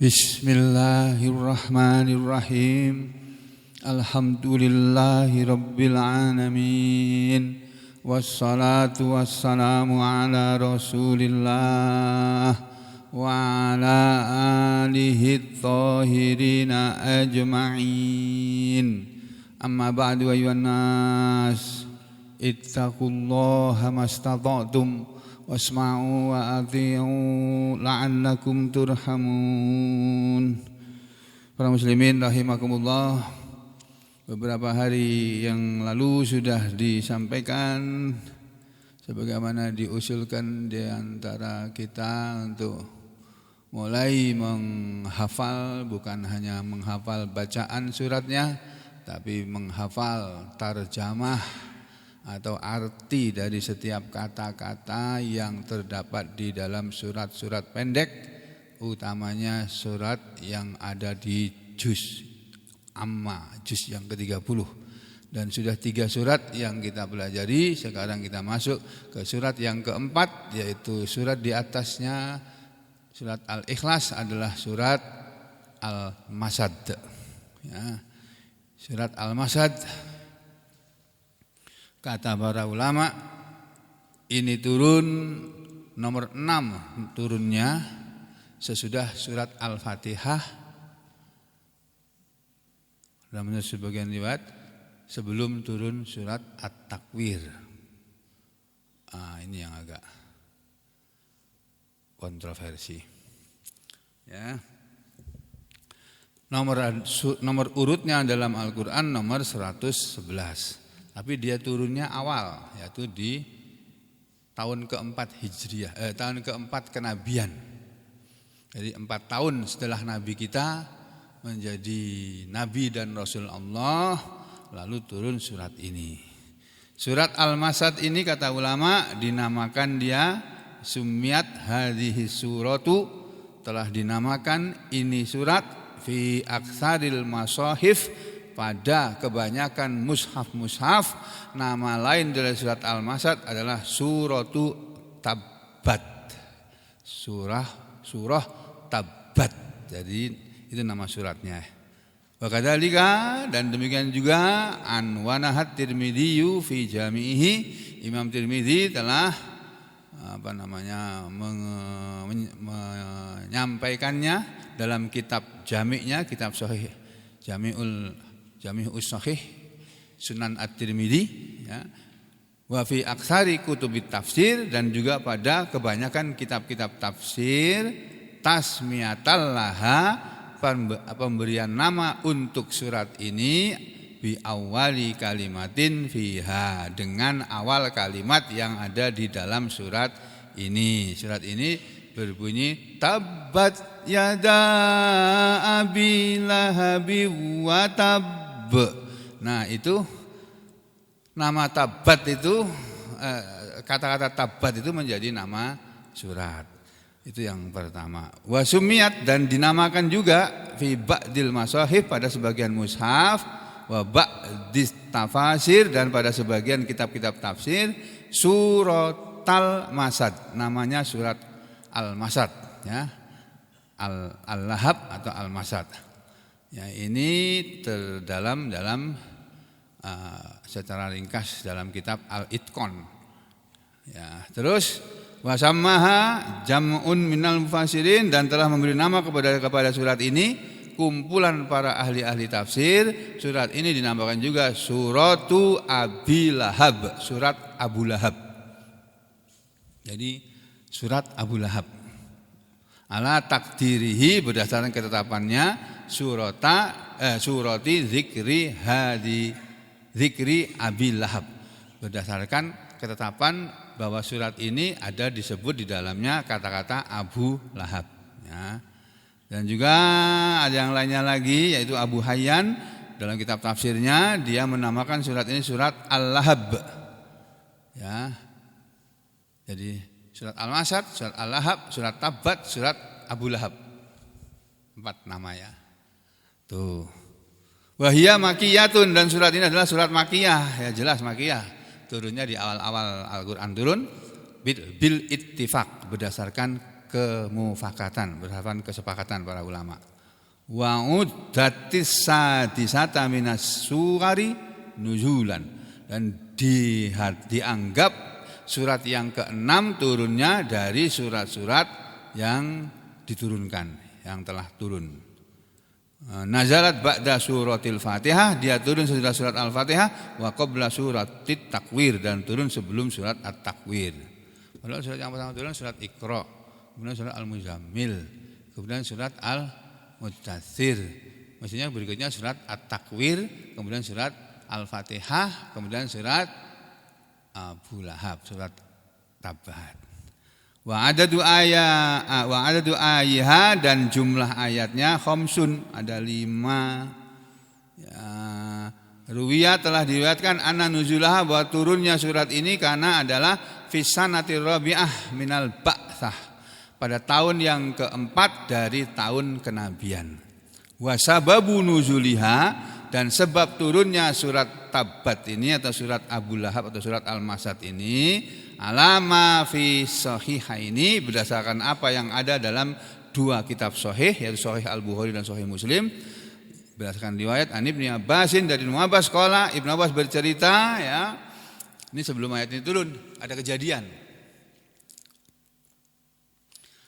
Bismillahirrahmanirrahim. Alhamdulillahi rabbil alamin. Wassalatu wassalamu ala Rasulillah wa ala alihi thahirina ajma'in. Amma ba'du ayyuhan nas, ittaqullaha mastata'tum wasma'u wa ati'u la'allakum turhamun. Para muslimin rahimakumullah, beberapa hari yang lalu sudah disampaikan sebagaimana diusulkan di antara kita untuk mulai menghafal, bukan hanya menghafal bacaan suratnya, tapi menghafal tarjamah atau arti dari setiap kata-kata yang terdapat di dalam surat-surat pendek, utamanya surat yang ada di juz Amma, juz yang ke-30. Dan sudah 3 surat yang kita pelajari. Sekarang kita masuk ke surat yang keempat, yaitu surat di atasnya surat Al-Ikhlas adalah surat Al-Masad. Ya. Surat Al-Masad, kata para ulama, ini turun nomor 6 turunnya sesudah surat Al-Fatihah, dan menurut sebagian riwayat sebelum turun surat At-Takwir. Ini yang agak kontroversi. Ya. Nomor urutnya dalam Al-Quran nomor 111. Tapi dia turunnya awal, yaitu di tahun keempat Hijriah, tahun keempat kenabian. Jadi 4 tahun setelah Nabi kita menjadi Nabi dan Rasul Allah, lalu turun surat ini. Surat Al-Masad ini kata ulama dinamakan dia Sumiyat hadhihi suratu, telah dinamakan ini surat fi aksaril masahif, pada kebanyakan mushaf-mushaf. Nama lain dari surat Al-Masad adalah suratu Tabbat, surah Tabbat. Jadi itu nama suratnya. Wa kadzalika, dan demikian juga anwanahat Tirmidzi fi jami'ihi, Imam Tirmidzi telah menyampaikannya dalam kitab jami'nya, kitab sahih Jami'us Sahih Sunan At-Tirmidzi, ya. Wa fi aksari kutubit tafsir, dan juga pada kebanyakan kitab-kitab tafsir, tasmiyatal laha, pemberian nama untuk surat ini, bi awali kalimatin fiha, dengan awal kalimat yang ada di dalam surat ini. Surat ini berbunyi tabbat yada abi lahabi wa tab. Nah, itu nama Tabbat itu, kata-kata Tabbat itu menjadi nama surat. Itu yang pertama. Wa sumiyat, dan dinamakan juga fi ba'dil masahif, pada sebagian mushaf, wa ba'dis tafasir, dan pada sebagian kitab-kitab tafsir, suratal Masad, namanya surat Al-Masad, ya. Al-Lahab atau Al-Masad. Ya, ini terdalam dalam secara ringkas dalam kitab Al-Itqan. Ya, terus wasammaha jam'un minal mufassirin, dan telah memberi nama kepada surat ini kumpulan para ahli-ahli tafsir. Surat ini dinamakan juga suratu Abi Lahab, surat Abu Lahab. Jadi surat Abu Lahab. Ala takdirihi, berdasarkan ketetapannya, surati zikri Abi Lahab, berdasarkan ketetapan bahwa surat ini ada disebut di dalamnya kata-kata Abu Lahab, ya. Dan juga ada yang lainnya lagi, yaitu Abu Hayyan dalam kitab tafsirnya, dia menamakan surat ini surat Al-Lahab, ya. Jadi surat Al-Masad, surat Al-Lahab, surat Tabbat, surat Abu Lahab, 4 nama, ya. Tuh. Wahia makiyatun, dan surat ini adalah surat makiyah, ya jelas makiyah. Turunnya di awal-awal Al-Quran turun bil ittifaq, berdasarkan kemufakatan, berdasarkan kesepakatan para ulama. Wa uddatis sadisata minas surari nuzulan, dan dianggap surat yang ke-6 turunnya dari surat-surat yang diturunkan, yang telah turun. Nazalat ba'da suratil Fatihah, dia turun setelah surat Al-Fatihah, wa qabla suratit Takwir, dan turun sebelum surat At-Takwir. Padahal surat yang pertama turun surat Iqra, kemudian surat Al-Muzammil, kemudian surat Al-Muddatsir. Maksudnya berikutnya surat At-Takwir, kemudian surat Al-Fatihah, kemudian surat Abu Lahab, surat Tabat. Wa adadu ayha, dan jumlah ayatnya khamsun, ada 5. Ya, ruwiyah telah diriwayatkan anna nuzulaha, bahwa turunnya surat ini karena adalah fi sanatir rabi'ah minal ba'tsah, pada tahun yang keempat dari tahun kenabian. Wa sababu nuzuliha, dan sebab turunnya surat Tabat ini atau surat Abu Lahab atau surat Al-Masad ini, alama fi sahihaini, berdasarkan apa yang ada dalam 2 kitab sahih, yaitu Sahih Al-Bukhari dan Sahih Muslim, berdasarkan riwayat an Ibnu Abbasin, dari Ibnu Abbas qala, Ibnu Abbas bercerita, ya. Ini sebelum ayat ini turun, ada kejadian.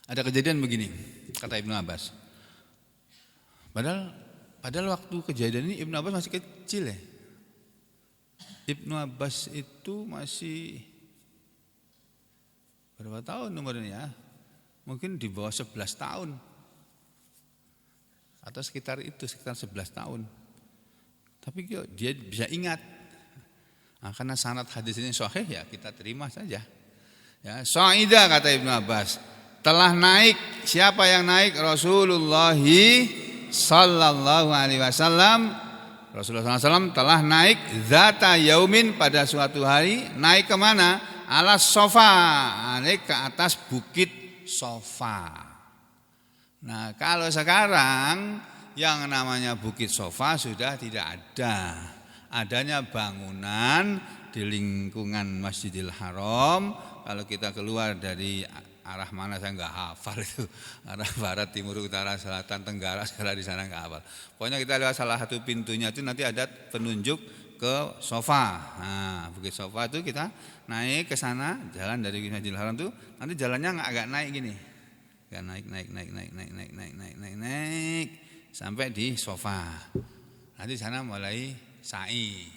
Ada kejadian begini, kata Ibnu Abbas. Padahal waktu kejadian ini Ibnu Abbas masih kecil ya. Ibnu Abbas itu masih berapa tahun umurnya? Mungkin di bawah 11 tahun. Atau sekitar 11 tahun. Tapi dia bisa ingat. Nah, karena sanad hadis ini sahih, ya kita terima saja. Ya, Sa'ida, kata Ibnu Abbas, telah naik. Siapa yang naik? Rasulullah sallallahu alaihi wasallam. Rasulullah SAW telah naik zata yaumin, pada suatu hari. Naik kemana? Alas sofa, naik ke atas bukit Sofa. Nah, kalau sekarang yang namanya bukit Sofa sudah tidak ada. Adanya bangunan di lingkungan Masjidil Haram. Kalau kita keluar dari arah mana saya nggak hafal itu, arah barat, timur, utara, selatan, tenggara, segala di sana nggak hafal. Pokoknya kita lewat salah satu pintunya itu nanti ada penunjuk ke Sofa. Nah, bukit Sofa itu kita naik ke sana, jalan dari Masjidil Haram itu nanti jalannya agak naik gini, agak naik sampai di Sofa. Nanti sana mulai sa'i,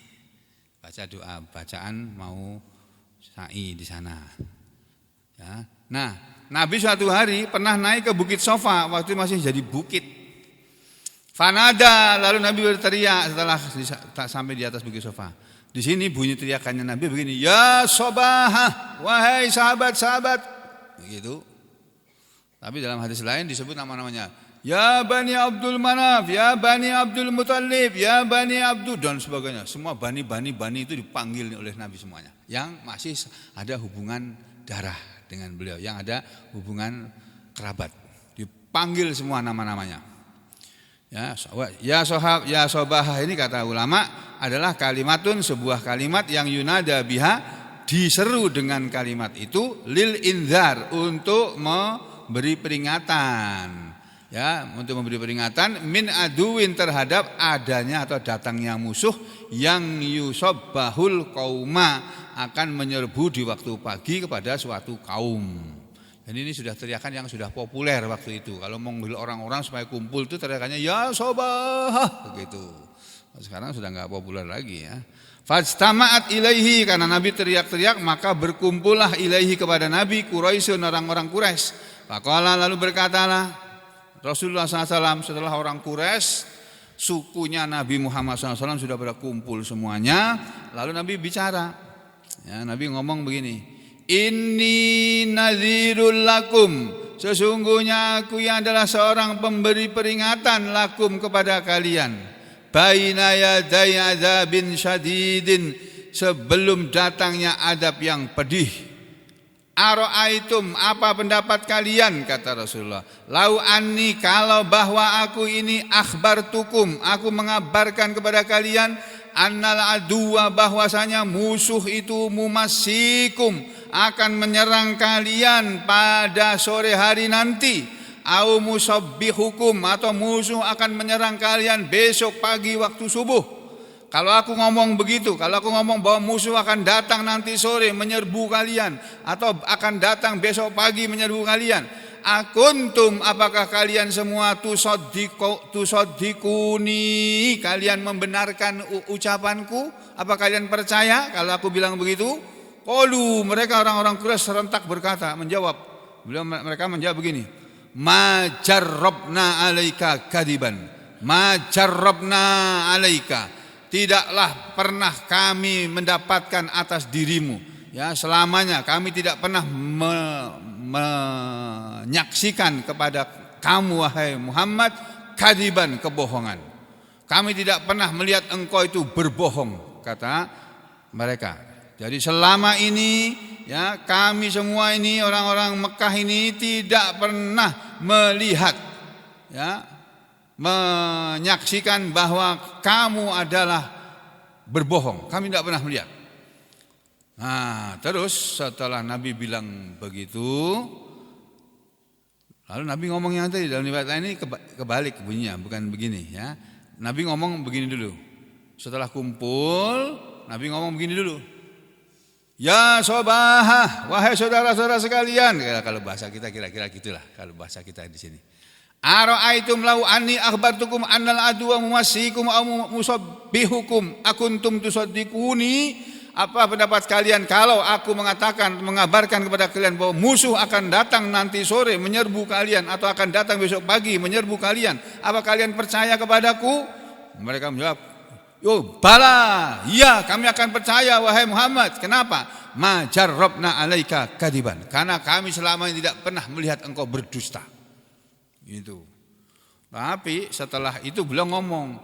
baca doa, bacaan mau sa'i di sana. Ya. Nah, Nabi suatu hari pernah naik ke bukit Sofa, waktu itu masih jadi bukit. Fanada, lalu Nabi berteriak setelah sampai di atas bukit Sofa. Di sini bunyi teriakannya Nabi begini, ya Sobahah, wahai sahabat-sahabat, begitu. Tapi dalam hadis lain disebut nama-namanya, ya Bani Abdul Manaf, ya Bani Abdul Muttalib, ya Bani Abdul, dan sebagainya. Semua bani itu dipanggil oleh Nabi semuanya, yang masih ada hubungan darah dengan beliau, yang ada hubungan kerabat, dipanggil semua nama-namanya. Ya Sobahah ini, kata ulama, adalah kalimatun, sebuah kalimat yang yunada biha, diseru dengan kalimat itu, lil inzar, untuk memberi peringatan. Ya, untuk memberi peringatan min aduwin, terhadap adanya atau datangnya musuh yang yusabbahul qauma, akan menyerbu di waktu pagi kepada suatu kaum. Jadi ini sudah teriakan yang sudah populer waktu itu. Kalau memanggil orang-orang supaya kumpul itu teriakannya ya Sobah, begitu. Sekarang sudah enggak populer lagi ya. Fajtama'at ilaihi, karena Nabi teriak-teriak maka berkumpullah ilaihi, kepada Nabi, Quraisyun, orang-orang Quraisy. Faqala, lalu berkatalah Rasulullah SAW, setelah orang Quraisy, sukunya Nabi Muhammad SAW sudah berkumpul semuanya, lalu Nabi bicara. Ya, Nabi ngomong begini, inni nadhirul lakum, sesungguhnya aku yang adalah seorang pemberi peringatan, lakum, kepada kalian, baina yaday adzabin syadidin, sebelum datangnya adab yang pedih. Ara'aitum, apa pendapat kalian, kata Rasulullah, lau anni, kalau bahwa aku ini akhbartukum, aku mengabarkan kepada kalian, annal aduwa, bahwasanya musuh itu, mumasikum, akan menyerang kalian pada sore hari nanti, au musabbihukum, atau musuh akan menyerang kalian besok pagi waktu subuh. Kalau aku ngomong begitu, kalau aku ngomong bahwa musuh akan datang nanti sore menyerbu kalian, atau akan datang besok pagi menyerbu kalian, akuntum, apakah kalian semua tusaddikuni, kalian membenarkan ucapanku? Apa kalian percaya kalau aku bilang begitu? Qalu, mereka orang-orang Quraisy serentak berkata, mereka menjawab begini, ma jarrabna alaika kadiban, ma jarrabna alaika, tidaklah pernah kami mendapatkan atas dirimu, ya, selamanya kami tidak pernah menyaksikan kepada kamu wahai Muhammad kadiban, kebohongan. Kami tidak pernah melihat engkau itu berbohong, kata mereka. Jadi selama ini, ya, kami semua ini orang-orang Mekah ini tidak pernah melihat, ya, menyaksikan bahwa kamu adalah berbohong. Kami tidak pernah melihat. Nah, terus setelah Nabi bilang begitu, lalu Nabi ngomong yang tadi dalam riwayat ini kebalik bunyinya, bukan begini, ya. Nabi ngomong begini dulu. Setelah kumpul, Nabi ngomong begini dulu. Ya sobahah, wahai saudara-saudara sekalian. Kalau bahasa kita kira-kira gitulah, kalau bahasa kita di sini. Ara'aitum lau anni akhbartukum annal adwa mumassikum aw musabbihukum akuntum tusaddiquni. Apa pendapat kalian kalau aku mengabarkan kepada kalian bahwa musuh akan datang nanti sore menyerbu kalian, atau akan datang besok pagi menyerbu kalian? Apa kalian percaya kepadaku? Mereka menjawab, yo bala, iya kami akan percaya wahai Muhammad. Kenapa? Ma jarrabna alaika kadiban, karena kami selama ini tidak pernah melihat engkau berdusta. Gitu. Tapi setelah itu beliau ngomong,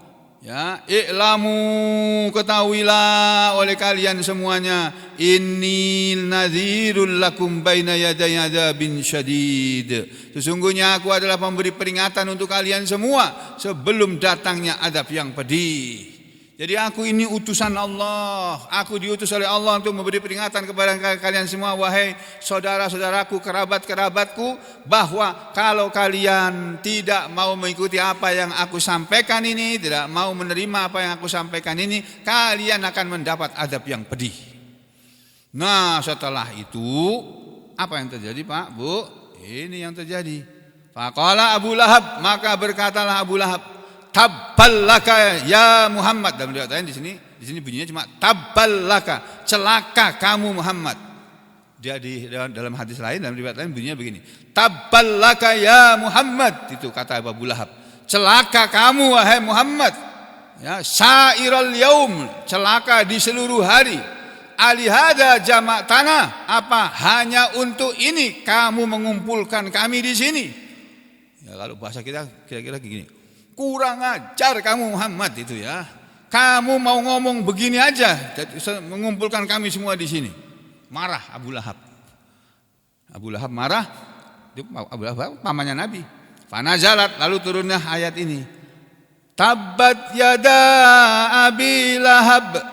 ya, i'lamu, ketahuilah oleh kalian semuanya, innil nadhirul lakum baina yaday adzabin syadid. Sesungguhnya aku adalah pemberi peringatan untuk kalian semua sebelum datangnya azab yang pedih. Jadi aku ini utusan Allah, aku diutus oleh Allah untuk memberi peringatan kepada kalian semua wahai saudara-saudaraku, kerabat-kerabatku, bahwa kalau kalian tidak mau mengikuti apa yang aku sampaikan ini, tidak mau menerima apa yang aku sampaikan ini, kalian akan mendapat azab yang pedih. Nah, setelah itu apa yang terjadi, Pak, Bu? Ini yang terjadi. Faqala Abu Lahab, maka berkatalah Abu Lahab, tabballaka ya Muhammad. Dalam riwayat lain di sini bunyinya cuma tabballaka, celaka kamu Muhammad. Dia dalam hadis lain, dalam riwayat lain bunyinya begini, tabballaka ya Muhammad. Itu kata Abu Lahab, celaka kamu wahai Muhammad. Ya, sairal yaum, celaka di seluruh hari. Alihada jamak tanah, apa hanya untuk ini kamu mengumpulkan kami di sini? Ya, kalau bahasa kita kira-kira gini, kurang ajar kamu Muhammad itu, ya. Kamu mau ngomong begini aja, mengumpulkan kami semua di sini. Marah Abu Lahab. Abu Lahab marah. Abu Lahab pamannya Nabi. Fanazalat, lalu turunnya ayat ini. Tabbat yada Abi Lahab.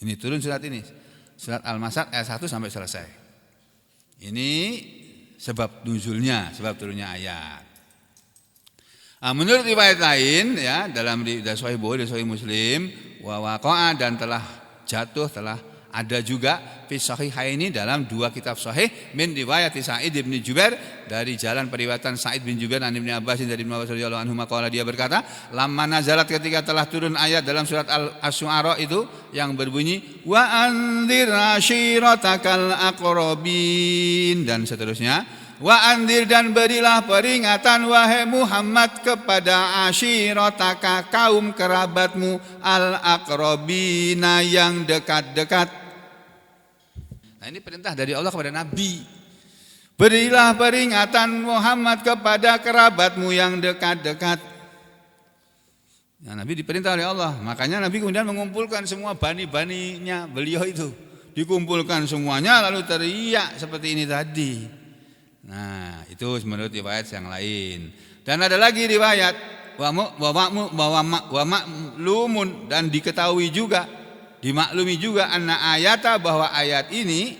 Ini turun surat ini. Surat Al-Masad ayat 1 sampai selesai. Ini sebab nuzulnya, sebab turunnya ayat. Nah, menurut riwayat lain, ya, dalam Sahih Bukhari, Sahih Muslim, wa waqa'a, dan telah jatuh, telah ada juga fi sahihaini, dalam dua kitab sahih, min riwayat Sa'id bin Jubair, dari jalan periwayatan Sa'id bin Jubair an Ibnu Abbas, dari Ibnu Abbas radhiyallahu anhu, maqala, dia berkata, lamma nazalat, ketika telah turun ayat dalam surat Asy-Syu'ara itu yang berbunyi wa anzir ashiratakal aqrabin, dan seterusnya. Wa andir, dan berilah peringatan wahai Muhammad kepada asyirataka, kaum kerabatmu, al-aqrabina, yang dekat-dekat. Nah, ini perintah dari Allah kepada Nabi. Berilah peringatan Muhammad kepada kerabatmu yang dekat-dekat. Nah, Nabi diperintah oleh Allah. Makanya Nabi kemudian mengumpulkan semua bani-baninya beliau itu. Dikumpulkan semuanya lalu teriak seperti ini tadi. Nah, itu menurut riwayat yang lain. Dan ada lagi riwayat wa ma'lumun, dan diketahui juga Dimaklumi juga anna ayata bahwa ayat ini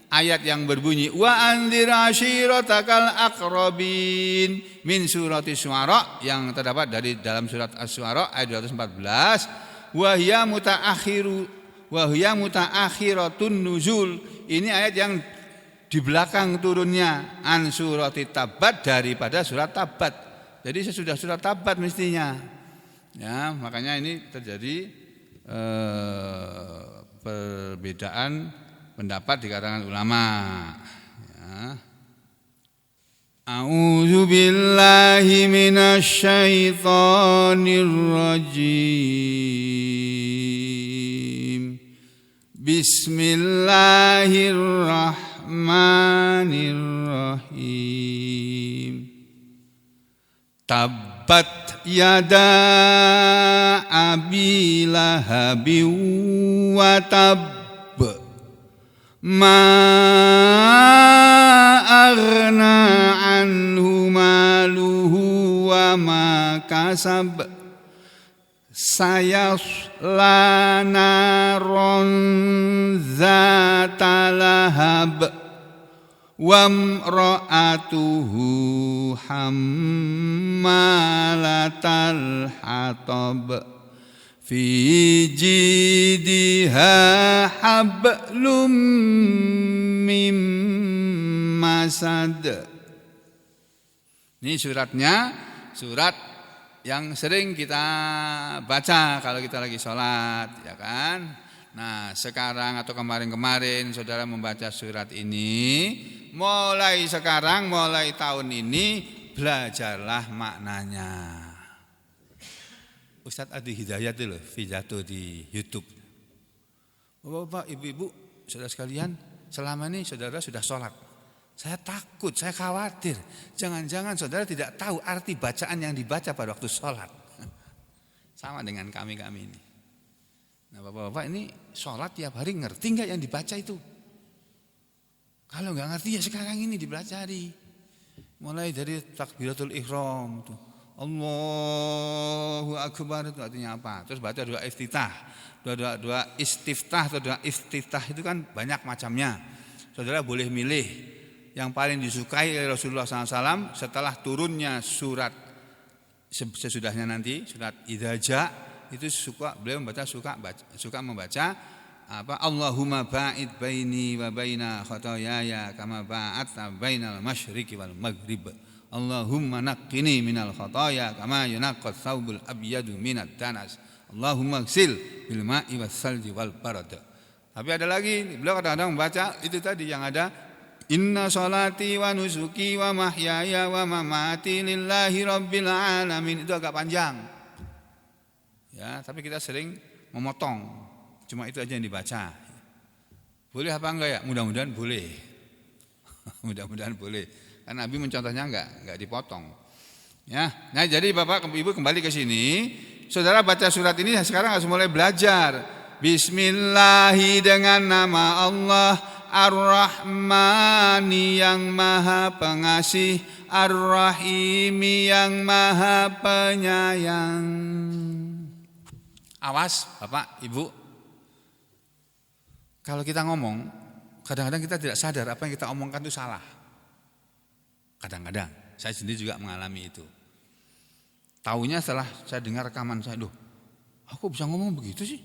ayat yang berbunyi wa anzir ashiratakal aqrabin min surati Syu'ara yang terdapat dari dalam surat Asy-Syu'ara ayat 214 wa hiya mutaakhiratun nuzul. Ini ayat yang di belakang turunnya an surati Tabbat daripada surat Tabbat. Jadi sesudah surat Tabbat mestinya. Ya, makanya ini terjadi perbedaan pendapat di kalangan ulama. Ya. A'udzu billahi minasy syaithanir rajim. Bismillahirrahmanirrahim. Tabbat yada abi lahabin wa tab ma aghna anhu maluhu wa ma kasab sayasla naron zata lahab wamra'atuhu hammalatal hatab fi jidiha hablum mim masad. Ini suratnya, surat yang sering kita baca kalau kita lagi sholat, ya kan? Nah, sekarang atau kemarin-kemarin saudara membaca surat ini, mulai sekarang, mulai tahun ini belajarlah maknanya. Ustadz Adi Hidayat itu loh, pidato di YouTube. Bapak, ibu-ibu, saudara sekalian, selama ini saudara sudah sholat. Saya takut, saya khawatir, jangan-jangan saudara tidak tahu arti bacaan yang dibaca pada waktu sholat. Sama dengan kami ini. Nah, bapak-bapak ini sholat tiap hari ngerti nggak yang dibaca itu? Kalau nggak ngerti ya sekarang ini dipelajari. Mulai dari takbiratul ihram tuh. Allahu Akbar itu artinya apa? Terus baca doa iftitah. Doa istiftah atau doa iftitah itu kan banyak macamnya. Saudara boleh milih yang paling disukai oleh Rasulullah SAW setelah turunnya surat sesudahnya nanti surat Idza Ja itu beliau suka membaca apa Allahumma ba'id baini wa baina khotoyaya kama ba'adta bainal masyriqi wal maghrib. Allahumma naqqini minal khotoya kama yunaqqas thawbul abyadu minad danas. Allahumma ghsil bil ma'i was salji wal barad. Tapi ada lagi, beliau kadang-kadang membaca itu tadi yang ada inna sholati wa nusuki wa mahyaya wa mamati lillahi rabbil alamin. Itu agak panjang. Ya, tapi kita sering memotong. Cuma itu aja yang dibaca. Boleh apa enggak ya? Mudah-mudahan boleh. Mudah-mudahan boleh. Karena Nabi mencontohnya enggak dipotong. Ya. Nah, jadi Bapak Ibu kembali ke sini, saudara baca surat ini sekarang harus mulai belajar. Bismillahi dengan nama Allah, Ar-Rahmani yang Maha Pengasih, Ar-Rahimi yang Maha Penyayang. Awas Bapak Ibu, kalau kita ngomong, kadang-kadang kita tidak sadar apa yang kita omongkan itu salah. Kadang-kadang, saya sendiri juga mengalami itu. Taunya setelah saya dengar rekaman saya, aku bisa ngomong begitu sih?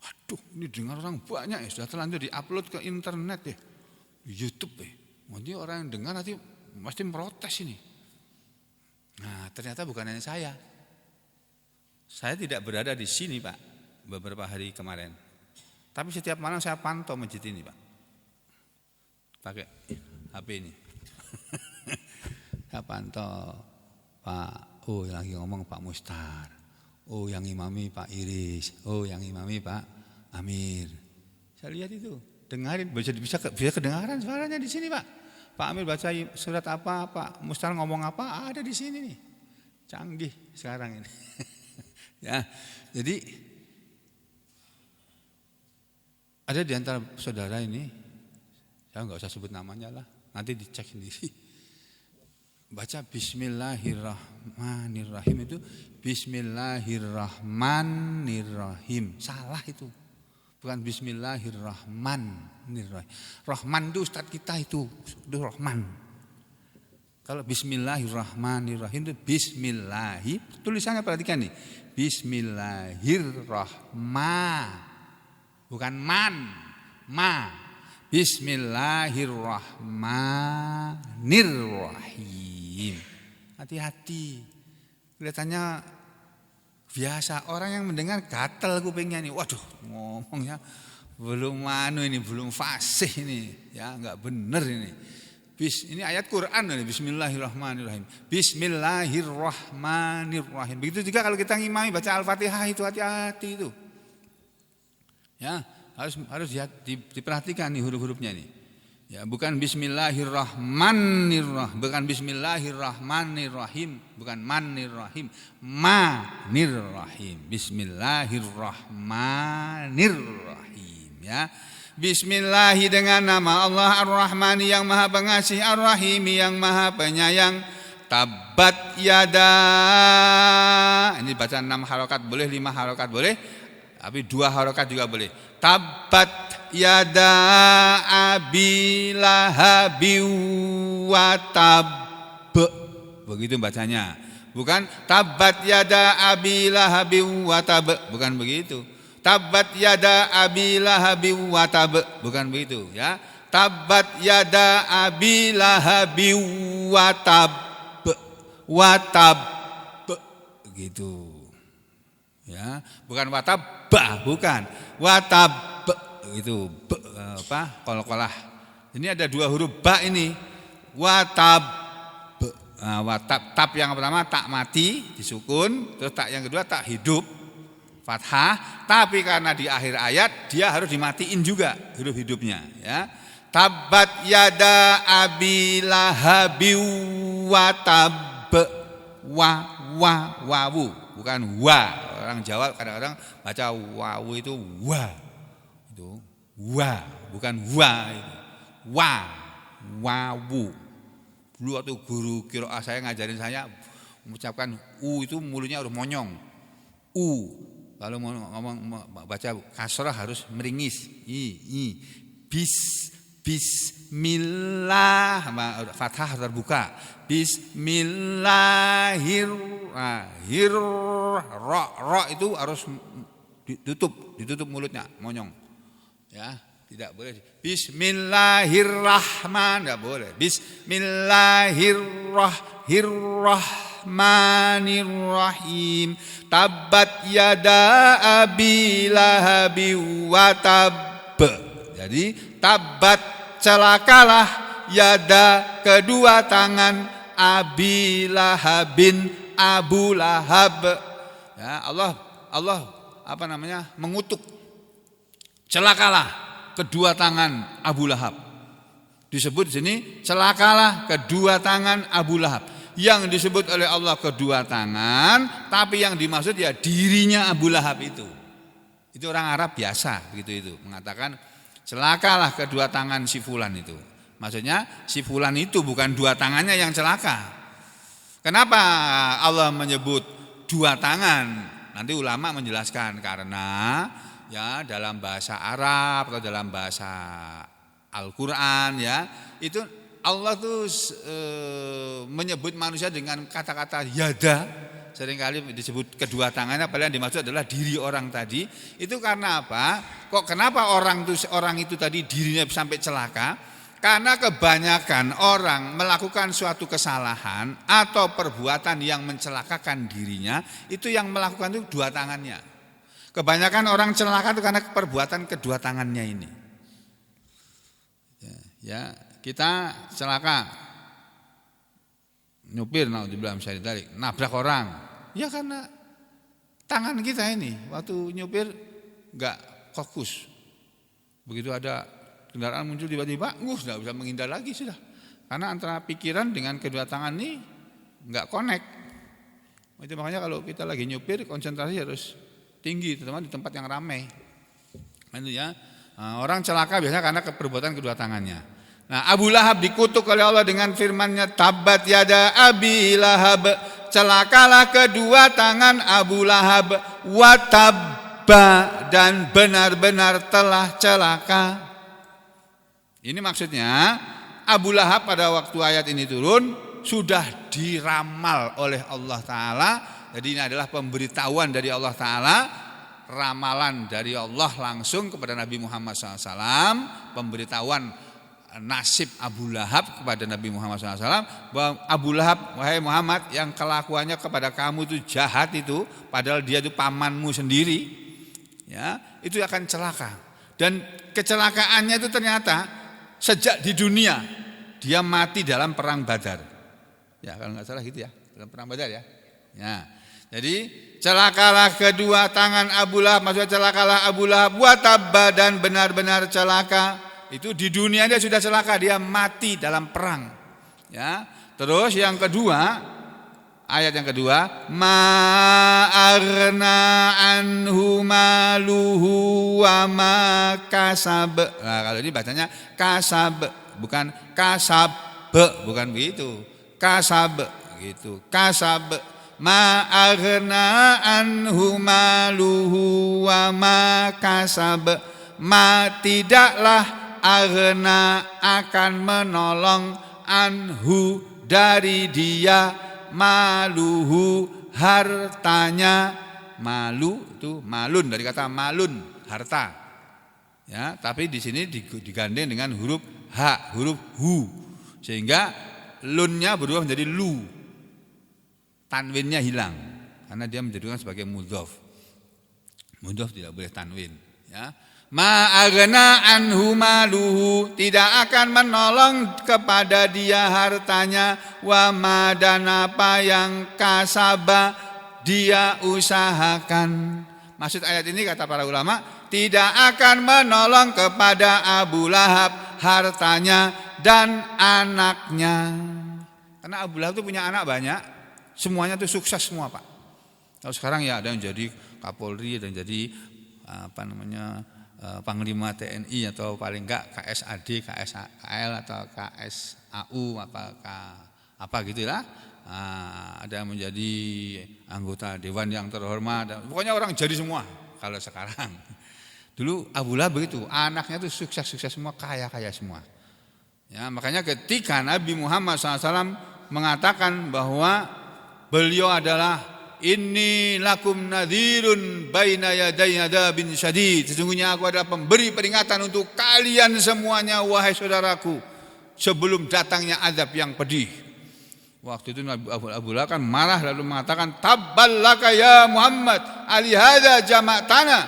Waduh, ini dengar orang banyak ya, sudah terlanjur diupload ke internet ya, di YouTube ya. Nanti orang yang dengar nanti pasti protes ini. Nah, ternyata bukan hanya saya. Saya tidak berada di sini Pak, beberapa hari kemarin. Tapi setiap malam saya pantau masjid ini Pak. Pakai HP ini. Saya pantau Pak, yang lagi ngomong Pak Mustar. Yang imami Pak Iris. Yang imami Pak Amir. Saya lihat itu, dengarin, bisa kedengaran suaranya di sini Pak. Pak Amir baca surat apa, Pak Mustar ngomong apa, ada di sini nih. Canggih sekarang ini. Ya, jadi ada di antara saudara ini, saya nggak usah sebut namanya lah, nanti dicek sendiri. Baca Bismillahirrahmanirrahim itu Bismillahirrahmanirrahim, salah itu. Bukan Bismillahirrahmanirrahim. Rahman itu Ustadz kita itu Rahman. Kalau Bismillahirrahmanirrahim itu Bismillahi. Tulisannya perhatikan nih. Bismillahirrahman. Bukan man. Ma. Bismillahirrahmanirrahim. Hati-hati. Kelihatannya biasa, orang yang mendengar gatel kupingnya nih. Waduh, ngomongnya belum belum fasih ini. Ya, enggak benar ini. Ini ayat Quran ini, Bismillahirrahmanirrahim. Bismillahirrahmanirrahim. Begitu juga kalau kita ngimami baca Al-Fatihah itu hati-hati itu. Ya, harus diperhatikan nih huruf-hurufnya nih. Ya, bukan Bismillahirrahmanirrahim, bukan Bismillahirrahmanirrahim, bukan manirrahim, manirrahim. Bismillahirrahmanirrahim, ya. Bismillahi dengan nama Allah Ar-Rahmani yang Maha Pengasih, Ar-Rahimi yang Maha Penyayang. Tabat yada. Ini baca 6 harokat boleh, 5 harokat boleh, tapi 2 harokat juga boleh. Tabat yada abi lahabi wa tab. Begitu bacanya. Bukan tabat yada abi lahabi wa tab. Bukan begitu. Tabat yada abi lahabi wa tab. Bukan begitu, ya. Tabat yada abi lahabi wa tab. Wa tab. Begitu. Ya, bukan watab, bukan watab itu qalqalah. Ini ada 2 huruf ba ini. Watab. Watab, tab yang pertama tak mati disukun, terus tak yang kedua tak hidup fathah, tapi karena di akhir ayat dia harus dimatiin juga huruf hidupnya, ya. Tabat yada abi lahabi watab. Wawu, bukan wa. Orang Jawa kadang-kadang baca wawu itu wa. Itu wa, bukan wa itu. Wawu. Dulu waktu guru qiraah saya ngajarin saya mengucapkan u itu mulutnya harus monyong. Kalau mau ngomong baca kasrah harus meringis. Bismillah, fathah terbuka. Ra itu harus ditutup mulutnya, monyong. Ya, tidak boleh. Bismillahirrahman, enggak boleh. Bismillahirrahmanirrahim. Tabat yada abi lahabi wa tab. Jadi tabat, celakalah, yada kedua tangan, abi lahabin, Abu Lahab. Ya, Allah mengutuk. Celakalah kedua tangan Abu Lahab. Disebut di sini celakalah kedua tangan Abu Lahab. Yang disebut oleh Allah kedua tangan, tapi yang dimaksud ya dirinya Abu Lahab itu. Itu orang Arab biasa begitu itu, mengatakan celakalah kedua tangan si fulan itu. Maksudnya si fulan itu bukan 2 tangannya yang celaka. Kenapa Allah menyebut 2 tangan? Nanti ulama menjelaskan karena ya dalam bahasa Arab atau dalam bahasa Al-Qur'an ya, itu Allah tuh menyebut manusia dengan kata-kata yada. Seringkali disebut kedua tangannya, padahal yang dimaksud adalah diri orang tadi. Itu karena apa? Kenapa orang itu tadi dirinya sampai celaka? Karena kebanyakan orang melakukan suatu kesalahan atau perbuatan yang mencelakakan dirinya, itu yang melakukan itu 2 tangannya. Kebanyakan orang celaka itu karena perbuatan kedua tangannya ini. Ya, kita celaka, nyupir naudzubillah misalnya ditarik, nabrak orang. Ya karena tangan kita ini waktu nyupir enggak fokus. Begitu ada kendaraan muncul tiba-tiba, sudah bisa menghindar lagi sudah. Karena antara pikiran dengan kedua tangan ini enggak connect. Itu makanya kalau kita lagi nyupir konsentrasi harus tinggi, terutama di tempat yang ramai. Itu ya. Orang celaka biasanya karena perbuatan kedua tangannya. Nah, Abu Lahab dikutuk oleh Allah dengan firman-Nya, tabat yada abi lahab, celakalah kedua tangan Abu Lahab, watab, dan benar-benar telah celaka. Ini maksudnya Abu Lahab pada waktu ayat ini turun sudah diramal oleh Allah Ta'ala. Jadi ini adalah pemberitahuan dari Allah Ta'ala, ramalan dari Allah langsung kepada Nabi Muhammad SAW, pemberitahuan nasib Abu Lahab kepada Nabi Muhammad SAW, bahwa Abu Lahab, wahai Muhammad, yang kelakuannya kepada kamu itu jahat itu, padahal dia itu pamanmu sendiri, ya, itu akan celaka. Dan kecelakaannya itu ternyata sejak di dunia dia mati dalam perang Badar. Ya, kalau nggak salah gitu ya, dalam perang Badar ya. Ya. Jadi celakalah kedua tangan Abu Lahab, maksudnya celakalah Abu Lahab wa tabba dan benar-benar celaka. Itu di dunia dia sudah celaka, dia mati dalam perang. Ya. Terus yang kedua, ayat yang kedua, ma arna anhu maluhu wa ma kasab. Nah, kalau ini bacanya kasab, bukan kasab, bukan begitu. Kasab gitu. Kasab ma aghna anhu maluhu wa ma kasab. Ma tidaklah aghna akan menolong anhu dari dia maluhu hartanya. Malu itu malun, dari kata malun, harta. Ya, tapi di sini digandeng dengan huruf ha, huruf hu. Sehingga lunnya berubah menjadi lu, tanwinnya hilang karena dia menjadikan sebagai mudhof. Mudhof tidak boleh tanwin. Ya, ma aghna anhu maluhu, tidak akan menolong kepada dia hartanya, wa ma dan apa yang kasaba dia usahakan. Maksud ayat ini kata para ulama, tidak akan menolong kepada Abu Lahab hartanya dan anaknya. Karena Abu Lahab itu punya anak banyak, semuanya itu sukses semua, Pak. Kalau sekarang ya ada yang jadi Kapolri, ada yang jadi Panglima TNI atau paling enggak KSAD, KSAL atau KSAU apa gitu lah. Ada yang menjadi anggota dewan yang terhormat, pokoknya orang jadi semua kalau sekarang. Dulu Abu Lahab begitu, anaknya itu sukses-sukses semua, kaya-kaya semua. Ya, makanya ketika Nabi Muhammad SAW mengatakan bahwa beliau adalah inni lakum nadhirun baina yaday adzabin syadid, sesungguhnya aku adalah pemberi peringatan untuk kalian semuanya wahai saudaraku sebelum datangnya azab yang pedih. Waktu itu Abu Lahab kan marah lalu mengatakan tabballaka ya Muhammad alihada jama'tana,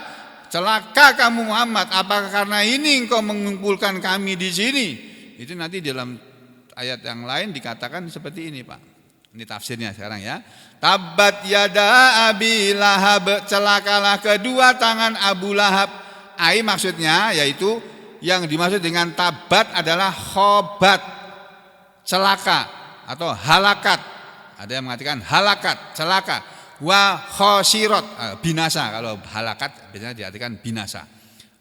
celaka kamu Muhammad, apakah karena ini engkau mengumpulkan kami di sini? Itu nanti dalam ayat yang lain dikatakan seperti ini, Pak. Ini tafsirnya sekarang ya. Tabbat yada Abi Lahab, celakalah kedua tangan Abu Lahab. Ai maksudnya yaitu yang dimaksud dengan tabat adalah khobat, celaka atau halakat. Ada yang mengatakan halakat, celaka. Wa khosirot, binasa. Kalau halakat biasanya diartikan binasa.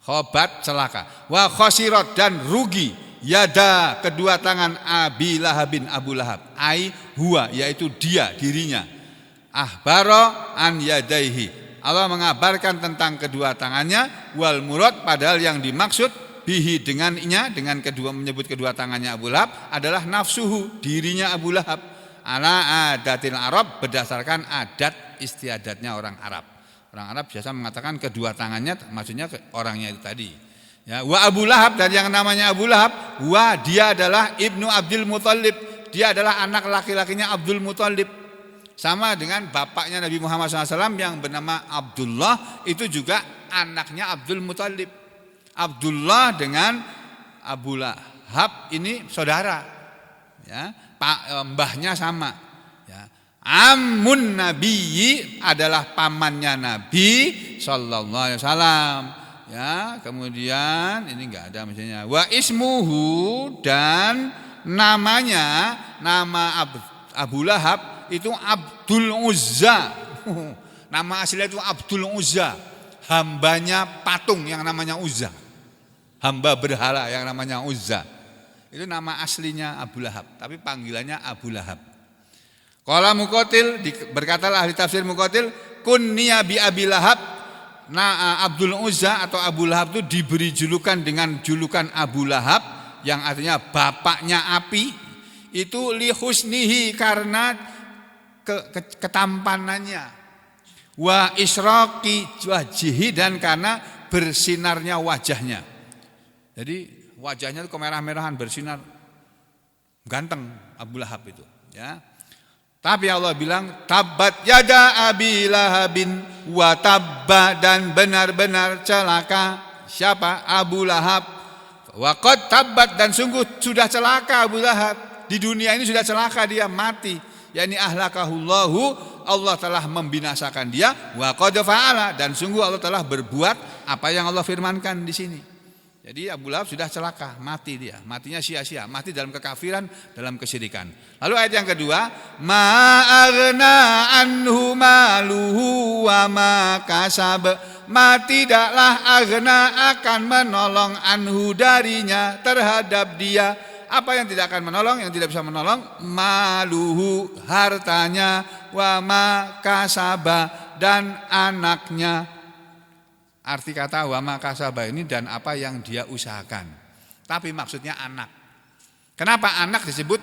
Khobat, celaka. Wa khosirot, dan rugi. Yada, kedua tangan Abi Lahabin, Abu Lahab. Ai huwa, yaitu dia, dirinya. Ahbaro an yadaihi, Allah mengabarkan tentang kedua tangannya. Wal murad, padahal yang dimaksud bihi dengannya, dengan kedua, menyebut kedua tangannya Abu Lahab adalah nafsuhu, dirinya Abu Lahab. Ala adatil Arab, berdasarkan adat istiadatnya orang Arab. Orang Arab biasa mengatakan kedua tangannya, maksudnya orangnya itu tadi. Ya, wa Abu Lahab, dan yang namanya Abu Lahab, wa dia adalah ibnu Abdul Muthalib, dia adalah anak laki-lakinya Abdul Muthalib. Sama dengan bapaknya Nabi Muhammad SAW yang bernama Abdullah, itu juga anaknya Abdul Muthalib. Abdullah dengan Abu Lahab ini saudara, ya, mbahnya sama. Ya. Ammun Nabi adalah pamannya Nabi Sallallahu Alaihi Wasallam. Ya, kemudian ini enggak ada misalnya wa ismuhu, dan namanya, nama Abu Lahab itu Abdul Uzza. Nama aslinya itu Abdul Uzza, hambanya patung yang namanya Uzza, hamba berhala yang namanya Uzza. Itu nama aslinya Abu Lahab, tapi panggilannya Abu Lahab. Qala Muqatil, berkatalah ahli tafsir Muqatil, kunniya bi Abi Lahab, Abdul Uzza atau Abu Lahab itu diberi julukan dengan julukan Abu Lahab yang artinya bapaknya api, itu li husnihi karena ketampanannya, wa isyraqi wajhihi dan karena bersinarnya wajahnya. Jadi wajahnya itu kemerah-merahan bersinar, ganteng Abu Lahab itu, ya. Tapi Allah bilang tabbat yada abi lahabin wa tabba, dan benar-benar celaka siapa? Abu Lahab. Wa qad tabbat, dan sungguh sudah celaka Abu Lahab. Di dunia ini sudah celaka, dia mati. yakni ahlakahullahu, Allah telah membinasakan dia, wa qad fa'ala, dan sungguh Allah telah berbuat apa yang Allah firmankan di sini. Jadi Abu Lahab sudah celaka, mati dia, matinya sia-sia, mati dalam kekafiran, dalam kesyirikan. Lalu ayat yang kedua, ma aghna anhu maluhu wa ma kasab, ma tidaklah aghna akan menolong anhu darinya terhadap dia. Apa yang tidak akan menolong, yang tidak bisa menolong? Maluhu, hartanya, wa ma kasaba, dan anaknya. Arti kata wa ma kasaba ini dan apa yang dia usahakan. Tapi maksudnya anak. Kenapa anak disebut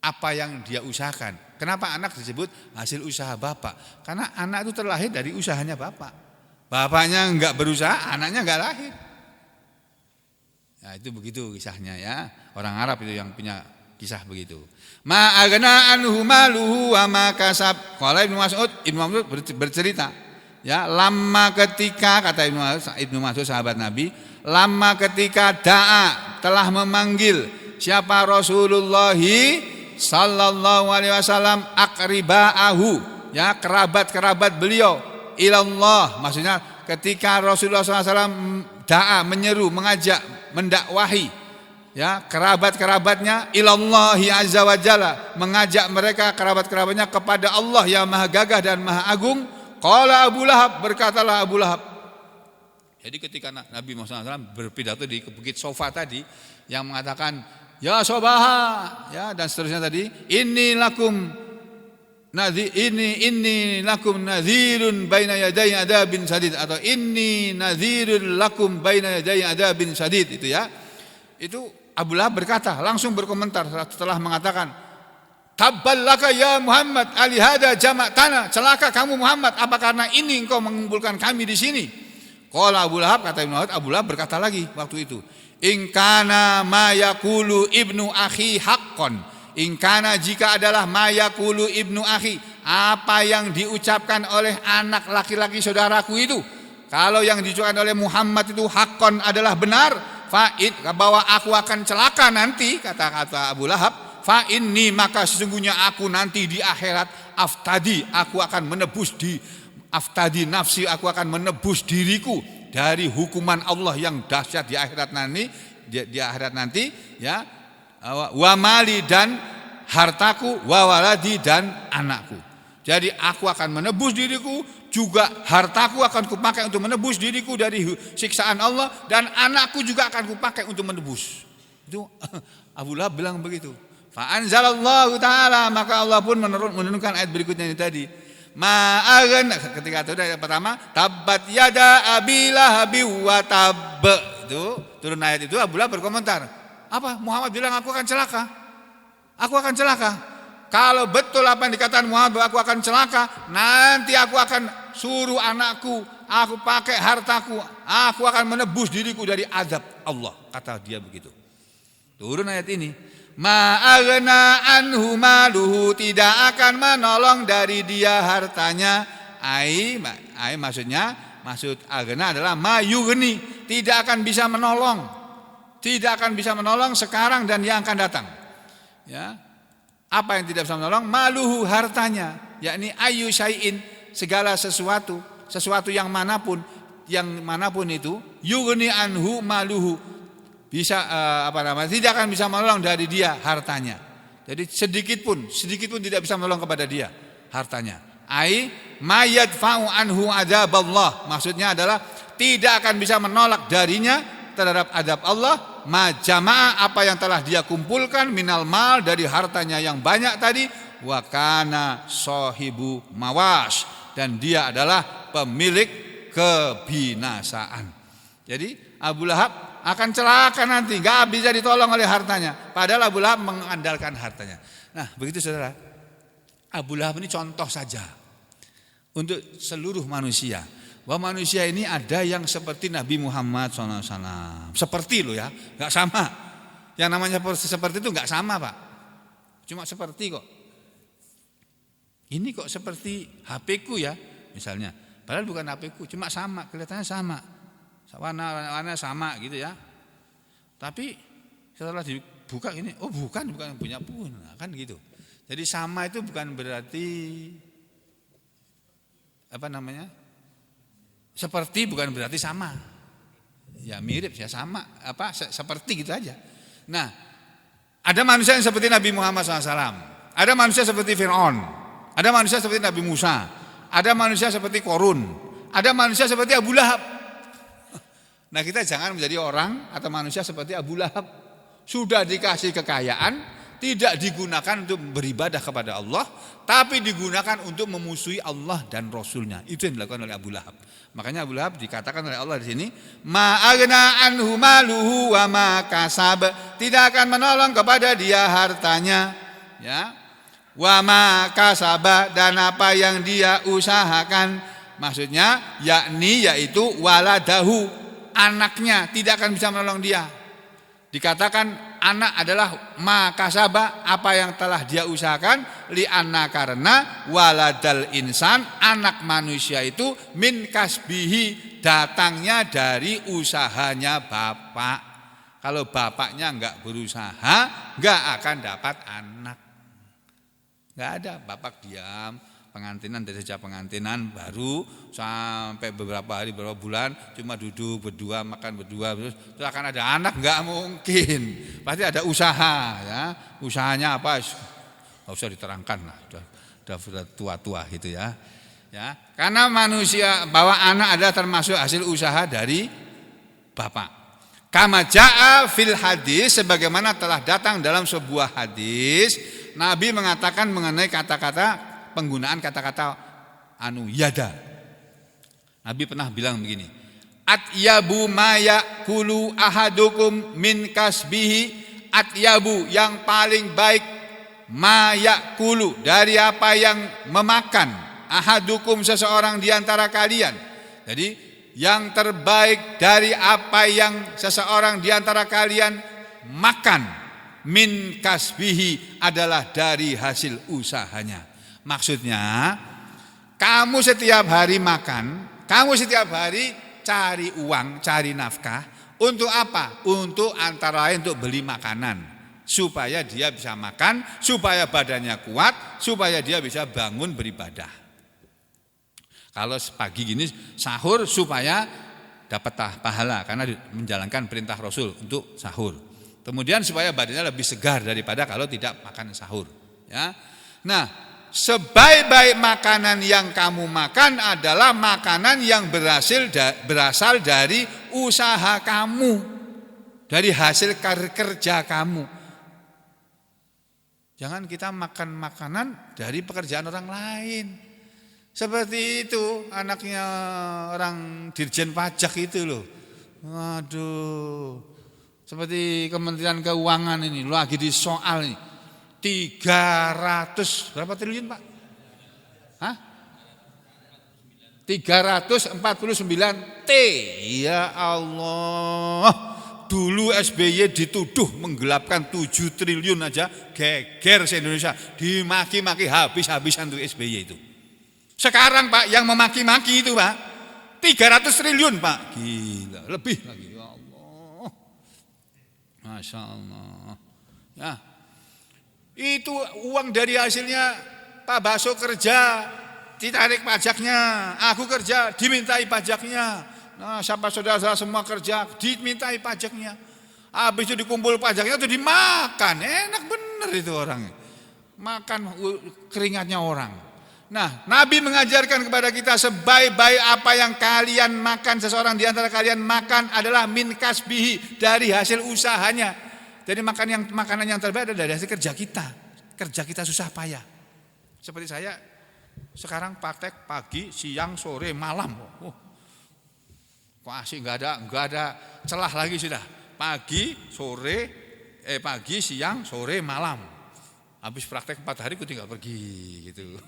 apa yang dia usahakan? Kenapa anak disebut hasil usaha bapak? Karena anak itu terlahir dari usahanya bapak. Bapaknya enggak berusaha, anaknya enggak lahir. Nah, itu begitu kisahnya ya. Orang Arab itu yang punya kisah begitu. Ma aghna anhu maluhu wa ma kasab. Qala Ibnu Mas'ud bercerita, ya, lama ketika, kata Ibnu Mas'ud sahabat Nabi, lama ketika da'a telah memanggil siapa? Rasulullah sallallahu alaihi wasallam aqribaahu, ya, kerabat-kerabat beliau, ilallah, maksudnya ketika Rasulullah SAW da'a, menyeru, mengajak, mendakwahi, ya, kerabat-kerabatnya ilallahi azza wa jalla, mengajak mereka kerabat-kerabatnya kepada Allah yang maha gagah dan maha agung. Qala Abu Lahab, berkatalah Abu Lahab. Jadi ketika Nabi Muhammad SAW berpidato di Bukit Sofa tadi, yang mengatakan ya sobaha, ya, dan seterusnya tadi, inni lakum nadhirun baina yaday adabin sadid, atau inni nadhirun lakum baina yaday adabin sadid, itu ya. Itu Abu Lahab berkata, langsung berkomentar setelah mengatakan, tabballaka ya Muhammad alihada jama'tana, celaka kamu Muhammad, apa karena ini engkau mengumpulkan kami di sini? Qala Abu Lahab, kata Abu Lahab berkata lagi waktu itu, in kana ma yaqulu ibnu akhi haqqan, in kana, jika adalah ma yaqulu ibnu akhi, apa yang diucapkan oleh anak laki-laki saudaraku itu, kalau yang diucapkan oleh Muhammad itu haqqan, adalah benar, fa'id, bahwa aku akan celaka nanti, kata Abu Lahab, fa inni, maka sesungguhnya aku nanti di akhirat aftadi, aku akan menebus aftadi nafsi, aku akan menebus diriku dari hukuman Allah yang dahsyat di akhirat nanti, ya, wa mali, dan hartaku, wa waladi, dan anakku. Jadi aku akan menebus diriku, juga hartaku akan kupakai untuk menebus diriku dari siksaan Allah, dan anakku juga akan kupakai untuk menebus. Itu Abu Lahab bilang begitu. Fa'anzalallahu ta'ala, maka Allah pun menurunkan ayat berikutnya ini tadi. Ma'agan, ketika itu ayat pertama, tabbat yada abi lahabi wa tab. Itu turun ayat itu, Abu Lahab berkomentar, apa? Muhammad bilang aku akan celaka. Aku akan celaka. Kalau betul apa yang dikatakan Muhammad, aku akan celaka, nanti aku akan suruh anakku, aku pakai hartaku, aku akan menebus diriku dari azab Allah, kata dia begitu. Turun ayat ini. Ma'aghna anhu maluhu, tidak akan menolong dari dia hartanya. Maksud aghna adalah mayughni, tidak akan bisa menolong. Tidak akan bisa menolong sekarang dan yang akan datang. Ya. Apa yang tidak bisa menolong? Maluhu, hartanya, yakni ayu syai'in, segala sesuatu yang manapun itu, yughni anhu maluhu, bisa tidak akan bisa menolong dari dia hartanya. Jadi sedikit pun tidak bisa menolong kepada dia hartanya. Ai mayadfa'u anhu adzaballah, maksudnya adalah tidak akan bisa menolak darinya terhadap adab Allah, majama'a, apa yang telah dia kumpulkan, minal mal, dari hartanya yang banyak tadi, wa kana sahibu mawas, dan dia adalah pemilik kebinasaan. Jadi Abu Lahab akan celaka nanti, gak bisa ditolong oleh hartanya. Padahal Abu Lahab mengandalkan hartanya. Nah begitu saudara, Abu Lahab ini contoh saja untuk seluruh manusia. Bahwa manusia ini ada yang seperti Nabi Muhammad SAW. Seperti loh ya, gak sama. Yang namanya seperti itu gak sama Pak. Cuma seperti kok. Ini kok seperti HP ku ya misalnya. Padahal bukan HP ku, cuma sama, kelihatannya sama. Warna sama gitu ya. Tapi setelah dibuka ini, oh bukan punya pun. Nah, kan gitu. Jadi sama itu bukan berarti seperti bukan berarti sama. Ya mirip ya sama, seperti gitu aja. Nah, ada manusia yang seperti Nabi Muhammad SAW. Ada manusia seperti Fir'aun. Ada manusia seperti Nabi Musa. Ada manusia seperti Korun. Ada manusia seperti Abu Lahab. Nah kita jangan menjadi orang atau manusia seperti Abu Lahab. Sudah dikasih kekayaan, tidak digunakan untuk beribadah kepada Allah, tapi digunakan untuk memusuhi Allah dan Rasulnya. Itu yang dilakukan oleh Abu Lahab. Makanya Abu Lahab dikatakan oleh Allah di sini, ma'agna anhu maluhu wa ma kasab. Tidak akan menolong kepada dia hartanya, ya. Wa ma kasaba, dan apa yang dia usahakan. Maksudnya yaitu waladahu, anaknya tidak akan bisa menolong dia. Dikatakan anak adalah ma kasaba, apa yang telah dia usahakan, li anna, karena waladal insan, anak manusia itu min kasbihi, datangnya dari usahanya bapak. Kalau bapaknya enggak berusaha, enggak akan dapat anak. Enggak ada, bapak diam, pengantinan dari sejak pengantinan baru sampai beberapa hari, beberapa bulan cuma duduk berdua, makan berdua, terus akan ada anak, enggak mungkin. Pasti ada usaha ya. Usahanya apa? Enggak usah diterangkan lah, sudah tua-tua gitu ya. Ya, karena manusia bahwa anak adalah termasuk hasil usaha dari bapak. Kama jaa fil hadis, sebagaimana telah datang dalam sebuah hadis, Nabi mengatakan mengenai kata-kata, penggunaan kata-kata yada. Nabi pernah bilang begini, atyabu ma yakulu ahadukum min kasbihi, atyabu yang paling baik, ma yakulu dari apa yang memakan, ahadukum seseorang di antara kalian. Jadi yang terbaik dari apa yang seseorang di antara kalian makan, min kasbihi, adalah dari hasil usahanya. Maksudnya kamu setiap hari makan, kamu setiap hari cari uang, cari nafkah. Untuk apa? Untuk antara lain untuk beli makanan, supaya dia bisa makan, supaya badannya kuat, supaya dia bisa bangun beribadah. Kalau pagi gini sahur supaya dapat pahala karena menjalankan perintah Rasul untuk sahur. Kemudian supaya badannya lebih segar daripada kalau tidak makan sahur, ya. Nah, sebaik-baik makanan yang kamu makan adalah makanan yang berasal dari usaha kamu, dari hasil kerja kamu. Jangan kita makan makanan dari pekerjaan orang lain. Seperti itu anaknya orang Dirjen Pajak itu loh. Waduh. Seperti Kementerian Keuangan ini lagi disoal ini. 300 berapa triliun Pak? Hah? 349 T. Ya Allah. Dulu SBY dituduh menggelapkan 7 triliun aja, geger se-Indonesia. Dimaki-maki habis-habisan untuk SBY itu. Sekarang Pak yang memaki-maki itu Pak 300 triliun Pak. Gila, lebih lagi. Ya Allah. Masya Allah. Ya. Itu uang dari hasilnya Pak Baso kerja, ditarik pajaknya. Aku kerja, dimintai pajaknya. Nah, siapa saudara semua kerja, dimintai pajaknya. Habis itu dikumpul pajaknya itu dimakan. Enak bener itu orang. Makan keringatnya orang. Nah, Nabi mengajarkan kepada kita sebaik-baik apa yang kalian makan, seseorang di antara kalian makan adalah min kasbihi, dari hasil usahanya. Jadi makanan yang terbaik adalah dari hasil kerja kita. Kerja kita susah payah. Seperti saya sekarang praktek pagi, siang, sore, malam. Kok asik enggak ada celah lagi sudah. Pagi, siang, sore, malam. Habis praktek 4 hari aku tinggal pergi gitu.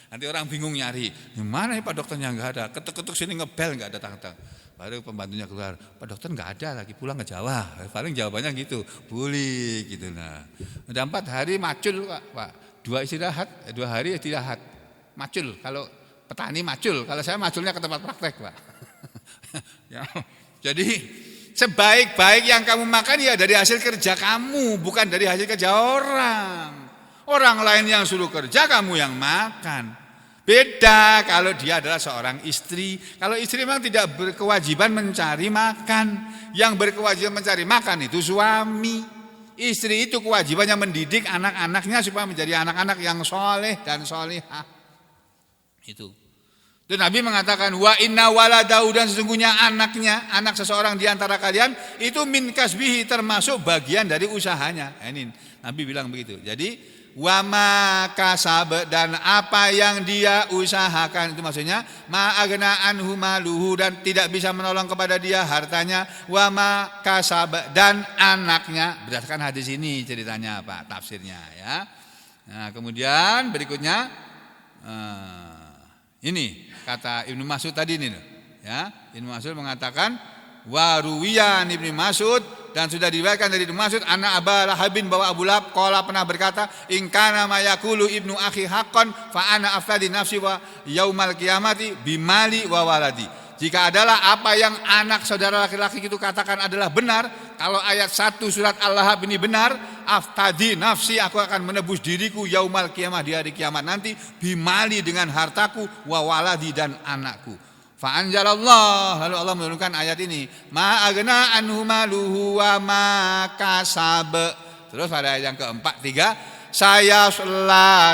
Nanti orang bingung nyari. Gimana nih Pak dokternya enggak ada. Ketuk-ketuk sini ngebel enggak datang-datang. Baru pembantunya keluar. Pak dokter enggak ada lagi pulang ke Jawa. Paling jawabannya gitu. Boleh gitu nah. Udah 4 hari macul Pak. 2 istirahat, 2 hari istirahat. Macul kalau petani macul. Kalau saya maculnya ke tempat praktek Pak. Ya, jadi sebaik-baik yang kamu makan ya dari hasil kerja kamu, bukan dari hasil kerja orang. Orang lain yang suruh kerja, kamu yang makan. Beda kalau dia adalah seorang istri. Kalau istri memang tidak berkewajiban mencari makan. Yang berkewajiban mencari makan itu suami. Istri itu kewajibannya mendidik anak-anaknya supaya menjadi anak-anak yang soleh dan solihah. Itu. Dan Nabi mengatakan wa inna waladahu, dan sesungguhnya anaknya, anak seseorang di antara kalian itu min kasbihi, termasuk bagian dari usahanya. Ini Nabi bilang begitu. Jadi wa ma kasab, dan apa yang dia usahakan, itu maksudnya ma agna anhu maluhu, dan tidak bisa menolong kepada dia hartanya, wa ma kasab, dan anaknya. Berdasarkan hadis ini ceritanya apa? Tafsirnya ya. Nah, kemudian berikutnya ini kata Ibnu Mas'ud tadi ini ya. Ibnu Mas'ud mengatakan waruwiyan Ibnu Mas'ud, dan sudah diriwayatkan dari Ibnu Mas'ud anna Aba Lahabin, bahwa Abu Lahab qala pernah berkata, in kana ma yaqulu ibnu akhi haqqan fa ana afdadi nafsi wa yaumal qiyamati bimali wa waladi. Jika adalah apa yang anak saudara laki-laki itu katakan adalah benar, kalau ayat 1 surat Al-Lahab ini benar, aftadi nafsi, aku akan menebus diriku yaumal qiyamah, di hari kiamat nanti, bimali, dengan hartaku, wa waladi, dan anakku. Fa anzalallah, lalu Allah menurunkan ayat ini, ma agna anhu maluhu wa ma kasab. Terus pada ayat yang keempat, 3, saya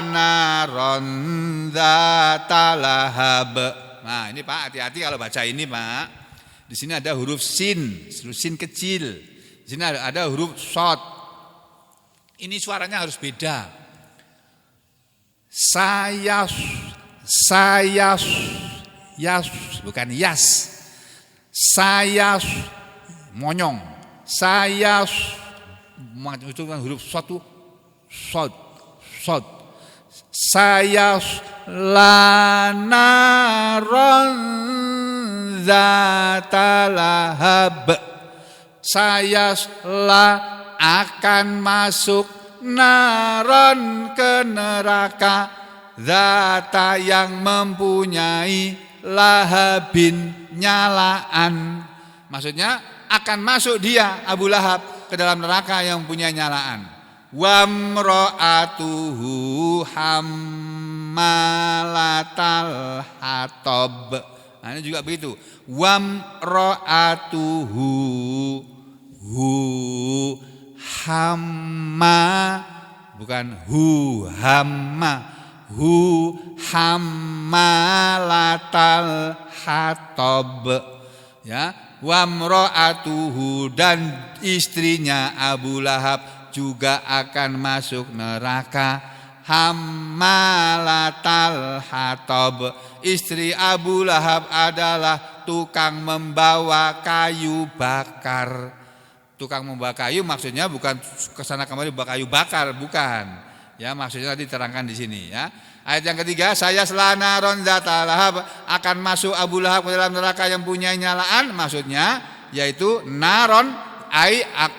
naron dzatalahab. Nah, ini Pak, hati-hati kalau baca ini Pak. Di sini ada huruf sin kecil. Di sini ada huruf shad. Ini suaranya harus beda. Yas, bukan yas. Sayas, monyong. Sayas, itu kan huruf shad tuh. Shad. Sayas lanaron zatalahab, sayas akan masuk naron, ke neraka, zata yang mempunyai lahabin, nyalaan. Maksudnya akan masuk dia Abu Lahab ke dalam neraka yang mempunyai nyalaan. Wamro'atuhu hammalatal hatab. Nah, ini juga begitu. Wamro'atuhu hamma, bukan hammalatal hatab. Ya, wamro'atuhu, dan istrinya Abu Lahab juga akan masuk neraka. Hammalatal hatab, istri Abu Lahab adalah tukang membawa kayu bakar. Tukang membawa kayu maksudnya bukan kesana kemari bawa kayu bakar, bukan. Ya, maksudnya tadi diterangkan di sini ya. Ayat yang ketiga, saya selanaron dzatalahab, akan masuk Abu Lahab ke dalam neraka yang punya nyalaan, maksudnya yaitu naron,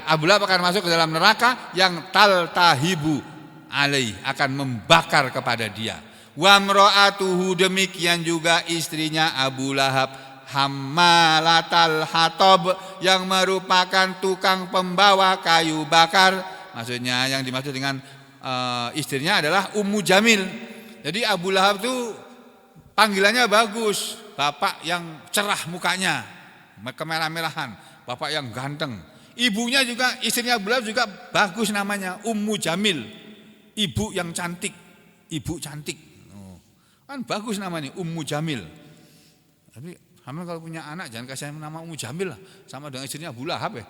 Abu Lahab akan masuk ke dalam neraka yang taltahibu alaih, akan membakar kepada dia. Wamro'atuhu, demikian juga istrinya Abu Lahab, hammalatal hatab, yang merupakan tukang pembawa kayu bakar. Maksudnya yang dimaksud dengan istrinya adalah Ummu Jamil. Jadi Abu Lahab itu panggilannya bagus, bapak yang cerah mukanya, kemerah-merahan, bapak yang ganteng. Ibunya juga, istrinya Abu Lahab juga bagus namanya, Ummu Jamil, ibu yang cantik, ibu cantik. Kan bagus namanya Ummu Jamil. Tapi kamu kalau punya anak jangan kasih nama Ummu Jamil lah, sama dengan istrinya Abu Lahab ya.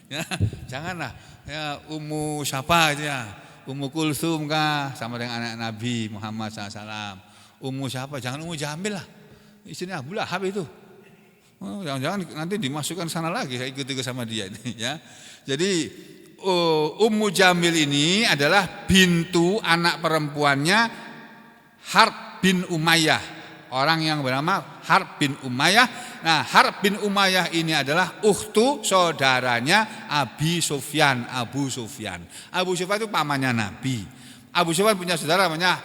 Ya, janganlah ya, Ummu siapa aja ya. Ummu Kulsum kah, sama dengan anak Nabi Muhammad SAW. Ummu siapa, jangan Ummu Jamil lah. istrinya Abu Lahab itu. Oh, jangan-jangan nanti dimasukkan sana lagi, saya ikut sama dia ini ya. Jadi Ummu Jamil ini adalah bintu anak perempuannya Harb bin Umayyah, orang yang bernama Harb bin Umayyah. Nah, Harb bin Umayyah ini adalah ukhtu saudaranya Abu Sufyan. Abu Sufyan itu pamannya Nabi. Abu Sufyan punya saudara namanya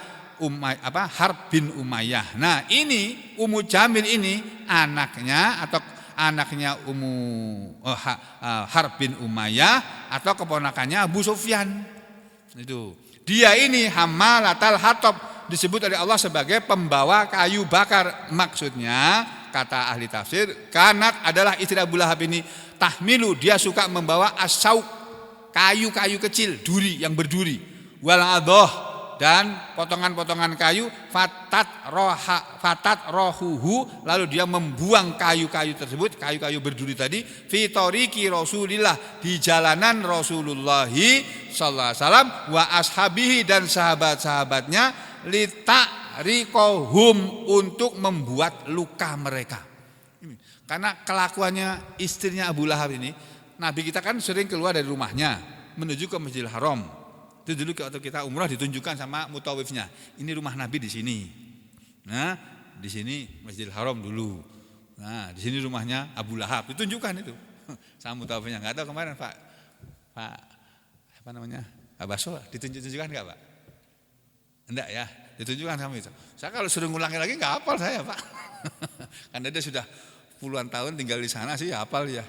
Harb bin Umayyah. Nah, ini Ummu Jamil ini anaknya Harb bin Umayyah atau keponakannya Abu Sufyan. Itu. Dia ini hammalatal hatab, disebut oleh Allah sebagai pembawa kayu bakar. Maksudnya kata ahli tafsir, kanat adalah istri Abu Lahab ini tahmilu, dia suka membawa as-sauq, kayu-kayu kecil, duri yang berduri, wal adhah, dan potongan-potongan kayu, fatat rohuhu, lalu dia membuang kayu-kayu tersebut, kayu-kayu berduri tadi, fitoriki Rasulillah, di jalanan Rasulullah sallallahu alaihi wasallam, wa ashabihi, dan sahabat-sahabatnya, lita'riqahum, untuk membuat luka mereka. Karena kelakuannya istrinya Abu Lahab ini, Nabi kita kan sering keluar dari rumahnya menuju ke Masjidil Haram. Itu dulu waktu kita umrah ditunjukkan sama mutawifnya. Ini rumah Nabi di sini. Nah, di sini Masjidil Haram dulu. Nah, di sini rumahnya Abu Lahab. Ditunjukkan itu sama mutawifnya. Enggak tahu kemarin Pak apa namanya? Pak Baso ditunjukkan enggak, Pak? Enggak ya, ditunjukkan sama itu. Saya kalau suruh ngulangi lagi enggak hafal saya, Pak. Karena dia sudah puluhan tahun tinggal di sana sih hafal ya.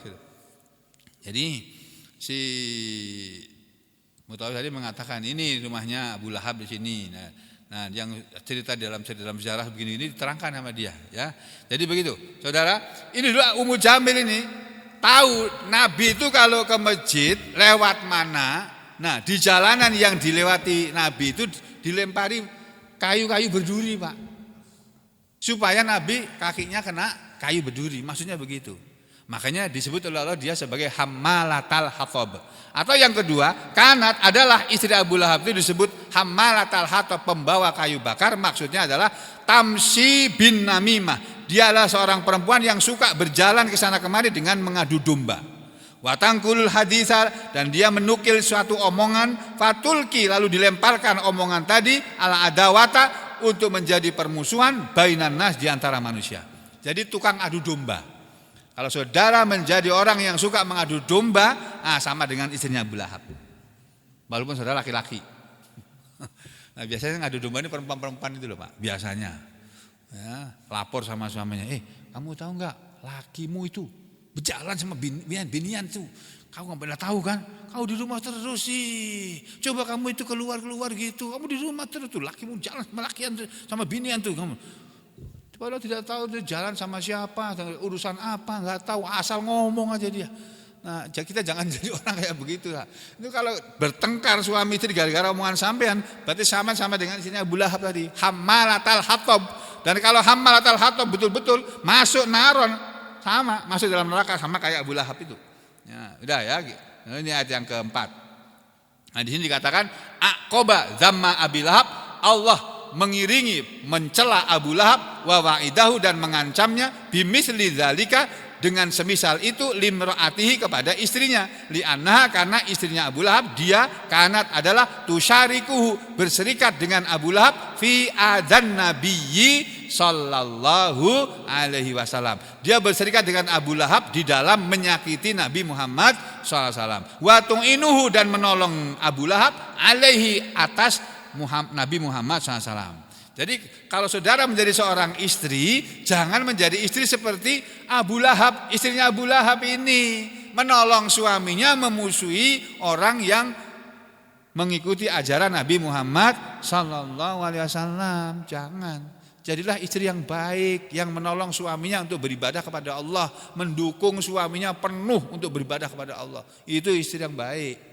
Jadi si Mutawif tadi mengatakan ini rumahnya Abu Lahab di sini. Nah, yang cerita dalam sejarah begini ini diterangkan sama dia, ya. Jadi begitu, saudara. Ini dulu Ummu Jamil ini tahu Nabi itu kalau ke masjid lewat mana. Nah, di jalanan yang dilewati Nabi itu dilempari kayu-kayu berduri, Pak. Supaya Nabi kakinya kena kayu berduri, maksudnya begitu. Makanya disebut oleh Allah dia sebagai hammalatal hatab. Atau yang kedua, kanat adalah istri Abu Lahab itu disebut hammalatal hatab, pembawa kayu bakar. Maksudnya adalah tamsi bin namimah. Dia adalah seorang perempuan yang suka berjalan ke sana kemari dengan mengadu domba. Watangkulul hadisar, dan dia menukil suatu omongan, fatulki, lalu dilemparkan omongan tadi ala adawata, untuk menjadi permusuhan bainan nas, di antara manusia. Jadi tukang adu domba. Kalau saudara menjadi orang yang suka mengadu domba, sama dengan istrinya Abu Lahab. Walaupun saudara laki-laki. Nah, biasanya ngadu domba ini perempuan-perempuan itu loh, Pak. Biasanya. Ya, lapor sama suaminya, kamu tahu enggak, lakimu itu berjalan sama binian tuh. Kamu enggak pernah tahu kan? Kau di rumah terus sih. Coba kamu itu keluar gitu. Kamu di rumah terus tuh, lakimu jalan sama lakian sama binian tuh kamu. Padahal tidak tahu dia jalan sama siapa, urusan apa, enggak tahu, asal ngomong aja dia. Nah, kita jangan jadi orang kayak begitu lah. Itu kalau bertengkar suami istri gara-gara omongan sampean, berarti sama dengan istrinya Abu Lahab tadi, hammalatal hatab. Dan kalau hammalatal hatab betul-betul masuk naron, sama, masuk dalam neraka sama kayak Abu Lahab itu. Ya, udah ya. Ini ayat yang keempat. Nah, di sini dikatakan aqaba zamma Abi Lahab, Allah mengiringi mencela Abu Lahab wa wa'idahu, dan mengancamnya bimisli dzalika, dengan semisal itu, limraatihi, kepada istrinya, li'annaha, karena istrinya Abu Lahab dia kanat adalah tusyarikuhu, berserikat dengan Abu Lahab fi adzan nabiyyi sallallahu alaihi wasallam. Dia berserikat dengan Abu Lahab di dalam menyakiti Nabi Muhammad sallallahu alaihi wasallam. Wa tu'inuhu, dan menolong Abu Lahab alaihi, atas Nabi Muhammad SAW. Jadi kalau saudara menjadi seorang istri, jangan menjadi istri seperti Abu Lahab. Istrinya Abu Lahab ini menolong suaminya memusuhi orang yang mengikuti ajaran Nabi Muhammad SAW. Jangan. Jadilah istri yang baik, yang menolong suaminya untuk beribadah kepada Allah, mendukung suaminya penuh untuk beribadah kepada Allah. Itu istri yang baik.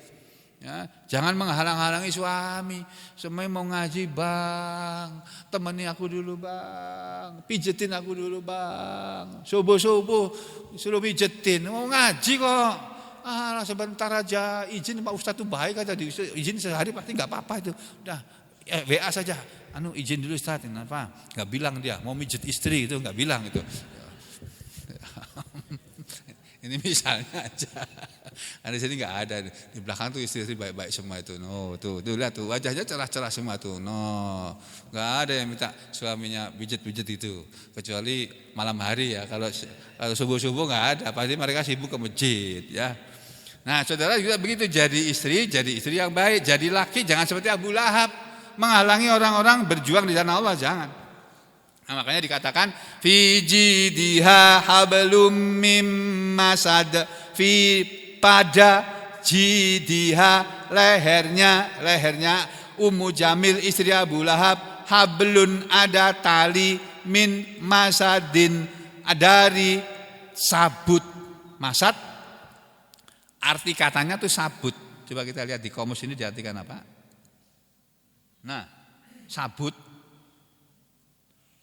Ya, jangan menghalang-halangi suami. Semuanya mau ngaji, bang, temani aku dulu bang, pijetin aku dulu bang, subuh-subuh suruh pijetin, mau ngaji kok, sebentar aja izin Pak Ustadz tuh baik aja, izin sehari pasti nggak apa-apa itu, udah WA saja, izin dulu Ustaz, kenapa? Enggak bilang dia, mau mijet istri itu enggak bilang itu. Ini misalnya aja. Di sini enggak ada, di belakang tuh istri-istri baik-baik semua itu. Tuh lihat tuh wajahnya cerah-cerah semua tuh. Enggak ada yang minta suaminya pijet-pijet itu, kecuali malam hari ya. Kalau subuh-subuh enggak ada, pasti mereka sibuk ke masjid ya. Nah, saudara juga begitu, jadi istri yang baik, jadi laki jangan seperti Abu Lahab, menghalangi orang-orang berjuang di jalan Allah, jangan. Nah, makanya dikatakan fi jidha hablum mim masad, pada jidha lehernya Ummu Jamil istri Abu Lahab, hablun ada tali, min masadin dari sabut. Masad arti katanya tuh sabut. Coba kita lihat di kamus ini diartikan apa? Nah, sabut,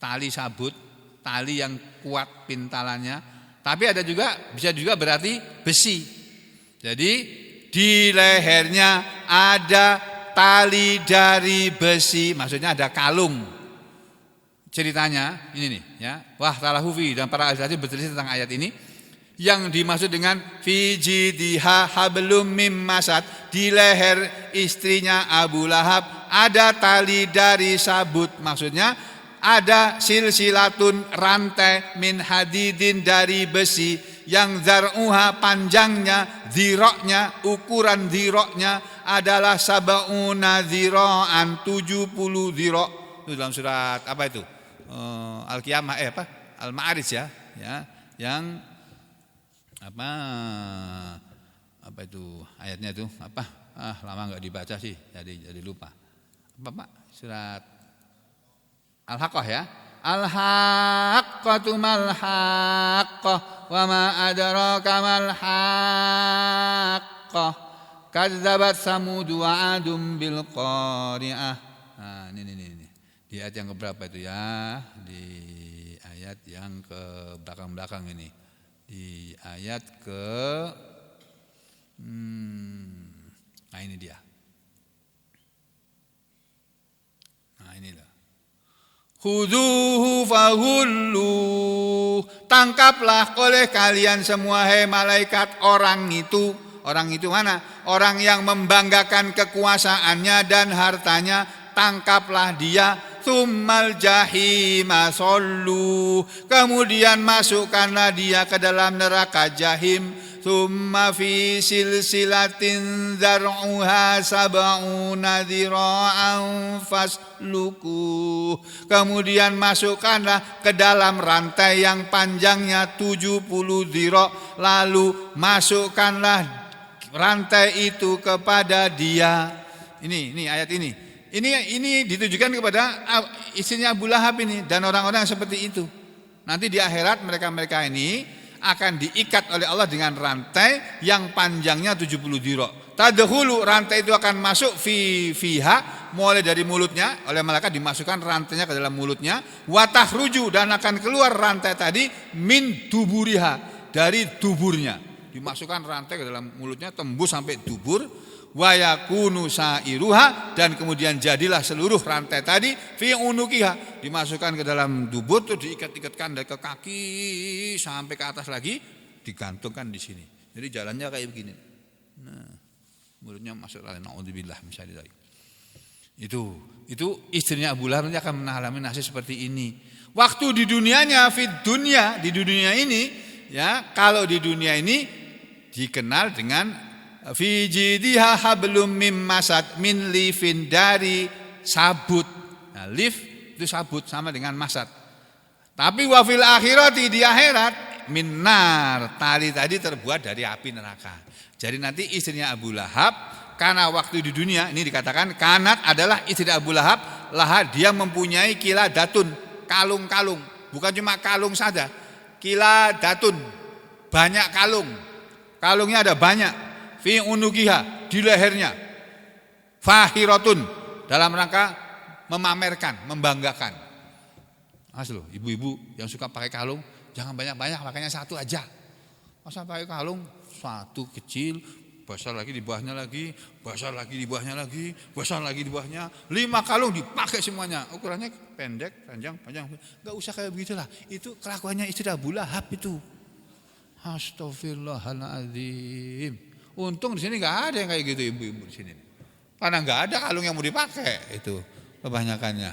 tali sabut, tali yang kuat pintalannya. Tapi ada juga, bisa juga berarti besi. Jadi di lehernya ada tali dari besi, maksudnya ada kalung. Ceritanya ini nih ya. Wah, talahufi dan para ahli hadis berselisih tentang ayat ini. Yang dimaksud dengan fi jidha hablum mim masad, di leher istrinya Abu Lahab ada tali dari sabut, maksudnya ada silsilatun rantai min hadidin dari besi yang zar'uha panjangnya, ziroknya ukuran ziroknya adalah sab'una zira'an 70 zirok. Itu dalam surat apa itu? Al-Qiyamah Al-Ma'arij ya, yang apa itu ayatnya itu apa? Lama enggak dibaca sih, jadi lupa. Apa Pak? Surat Al-Haqqah ya. Al-haqqatu mal haqqah wa ma adraka mal haqqah. Kadzabat Samud wa Adum bil qari'ah. Nah, ini. Di ayat yang keberapa itu ya? Di ayat yang ke belakang-belakang ini. Di ayat ke nah ini dia. Nah inilah. Khuduhu fahullu, tangkaplah oleh kalian semua hai malaikat orang itu. Orang itu mana? Orang yang membanggakan kekuasaannya dan hartanya, tangkaplah dia. Tsummal jahima sallu, kemudian masukkanlah dia ke dalam neraka jahim. Tsumma fi silsilatin zar'uha sab'una dhira'an fasluku, kemudian masukkanlah ke dalam rantai yang panjangnya 70 dhira', lalu masukkanlah rantai itu kepada dia. Ini ayat ini. Ini ditujukan kepada istrinya Abu Lahab ini dan orang-orang yang seperti itu. Nanti di akhirat mereka ini akan diikat oleh Allah dengan rantai yang panjangnya 70 dhira'. Tadkhulu, rantai itu akan masuk fiha, mulai dari mulutnya, oleh malaikat dimasukkan rantainya ke dalam mulutnya. Wa takhruju, dan akan keluar rantai tadi min duburiha, dari duburnya. Dimasukkan rantai ke dalam mulutnya, tembus sampai dubur. Wa yakunu sa'iruha, dan kemudian jadilah seluruh rantai tadi fi unukiha, dimasukkan ke dalam dubur, tuh diikat-ikatkan dari ke kaki sampai ke atas lagi, digantungkan di sini. Jadi jalannya kayak begini. Nah, mulutnya masuk lagi, naudzubillah misalnya dari. Itu istrinya Abu Lahab akan mengalami nasib seperti ini. Waktu di dunianya, di dunia ini ya, kalau di dunia ini dikenal dengan fi jidha hablum mim masad min lifin, dari sabut. Nah, lif itu sabut sama dengan masad. Tapi wa fil akhirati, di akhirat, min nar, tali tadi terbuat dari api neraka. Jadi nanti istrinya Abu Lahab, karena waktu di dunia ini dikatakan kanat adalah istri Abu Lahab, dia mempunyai kiladatun, kalung-kalung, bukan cuma kalung saja, kiladatun, banyak kalung. Kalungnya ada banyak. Fi unukiha, di lehernya. Fahiratun, dalam rangka memamerkan, membanggakan. Asli loh, ibu-ibu yang suka pakai kalung, jangan banyak-banyak, makanya satu aja. Masa pakai kalung satu kecil, basah lagi di bawahnya lagi, basah lagi di bawahnya lagi, basah lagi di bawahnya. 5 kalung dipakai semuanya. Ukurannya pendek, panjang. Enggak usah kayak begitulah. Itu kelakuannya istri Abu Lahab itu. Astagfirullahaladzim. Untung di sini enggak ada yang kayak gitu ibu-ibu di sini. Karena enggak ada kalung yang mau dipakai itu kebanyakannya.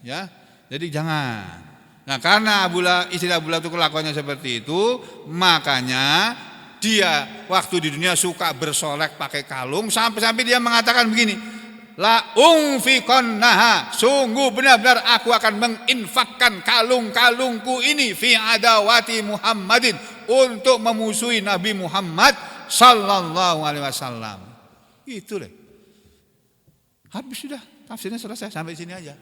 Ya. Jadi jangan. Nah, karena istri Abu Lahab itu kelakuannya seperti itu, makanya dia waktu di dunia suka bersolek pakai kalung sampai dia mengatakan begini, la unfiqannaha, sungguh benar-benar aku akan menginfakkan kalung-kalungku ini fi adawati Muhammadin, untuk memusuhi Nabi Muhammad sallallahu alaihi wasallam. Itu deh. Habis sudah, tafsirnya selesai sampai sini aja.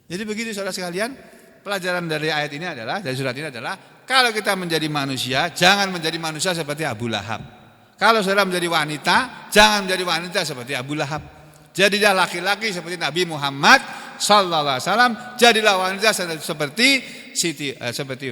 Jadi begitu saudara sekalian, pelajaran dari ayat ini adalah, dari surat ini adalah, kalau kita menjadi manusia, jangan menjadi manusia seperti Abu Lahab. Kalau saudara menjadi wanita, jangan menjadi wanita seperti Abu Lahab. Jadilah laki-laki seperti Nabi Muhammad sallallahu alaihi wasallam. Jadilah wanita seperti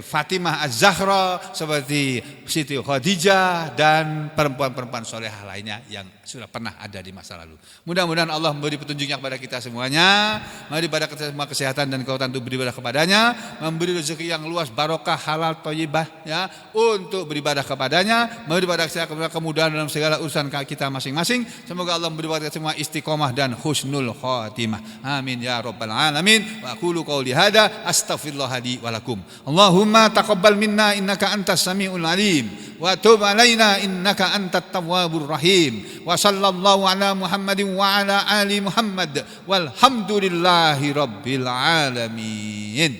Fatimah Az-Zahra, seperti Siti Khadijah, dan perempuan-perempuan solehah lainnya yang sudah pernah ada di masa lalu. Mudah-mudahan Allah memberi petunjuknya kepada kita semuanya. Mari pada semua kesehatan dan kekuatan untuk beribadah kepadanya, memberi rezeki yang luas, barokah, halal, thayyibah, ya, untuk beribadah kepadanya, memberi pada kemudahan dalam segala urusan kita masing-masing. Semoga Allah memberi pada semua istiqomah dan husnul khatimah. Amin ya rabbal alamin. Wa aqulu qouli hadza astaghfirullah li wa lakum. Allahumma taqabbal minna innaka antas samiul alim wa tub alaina innaka antat tawwabur rahim. Wa sallallahu ala Muhammadin wa ala ali Muhammad walhamdulillahi rabbil alamin.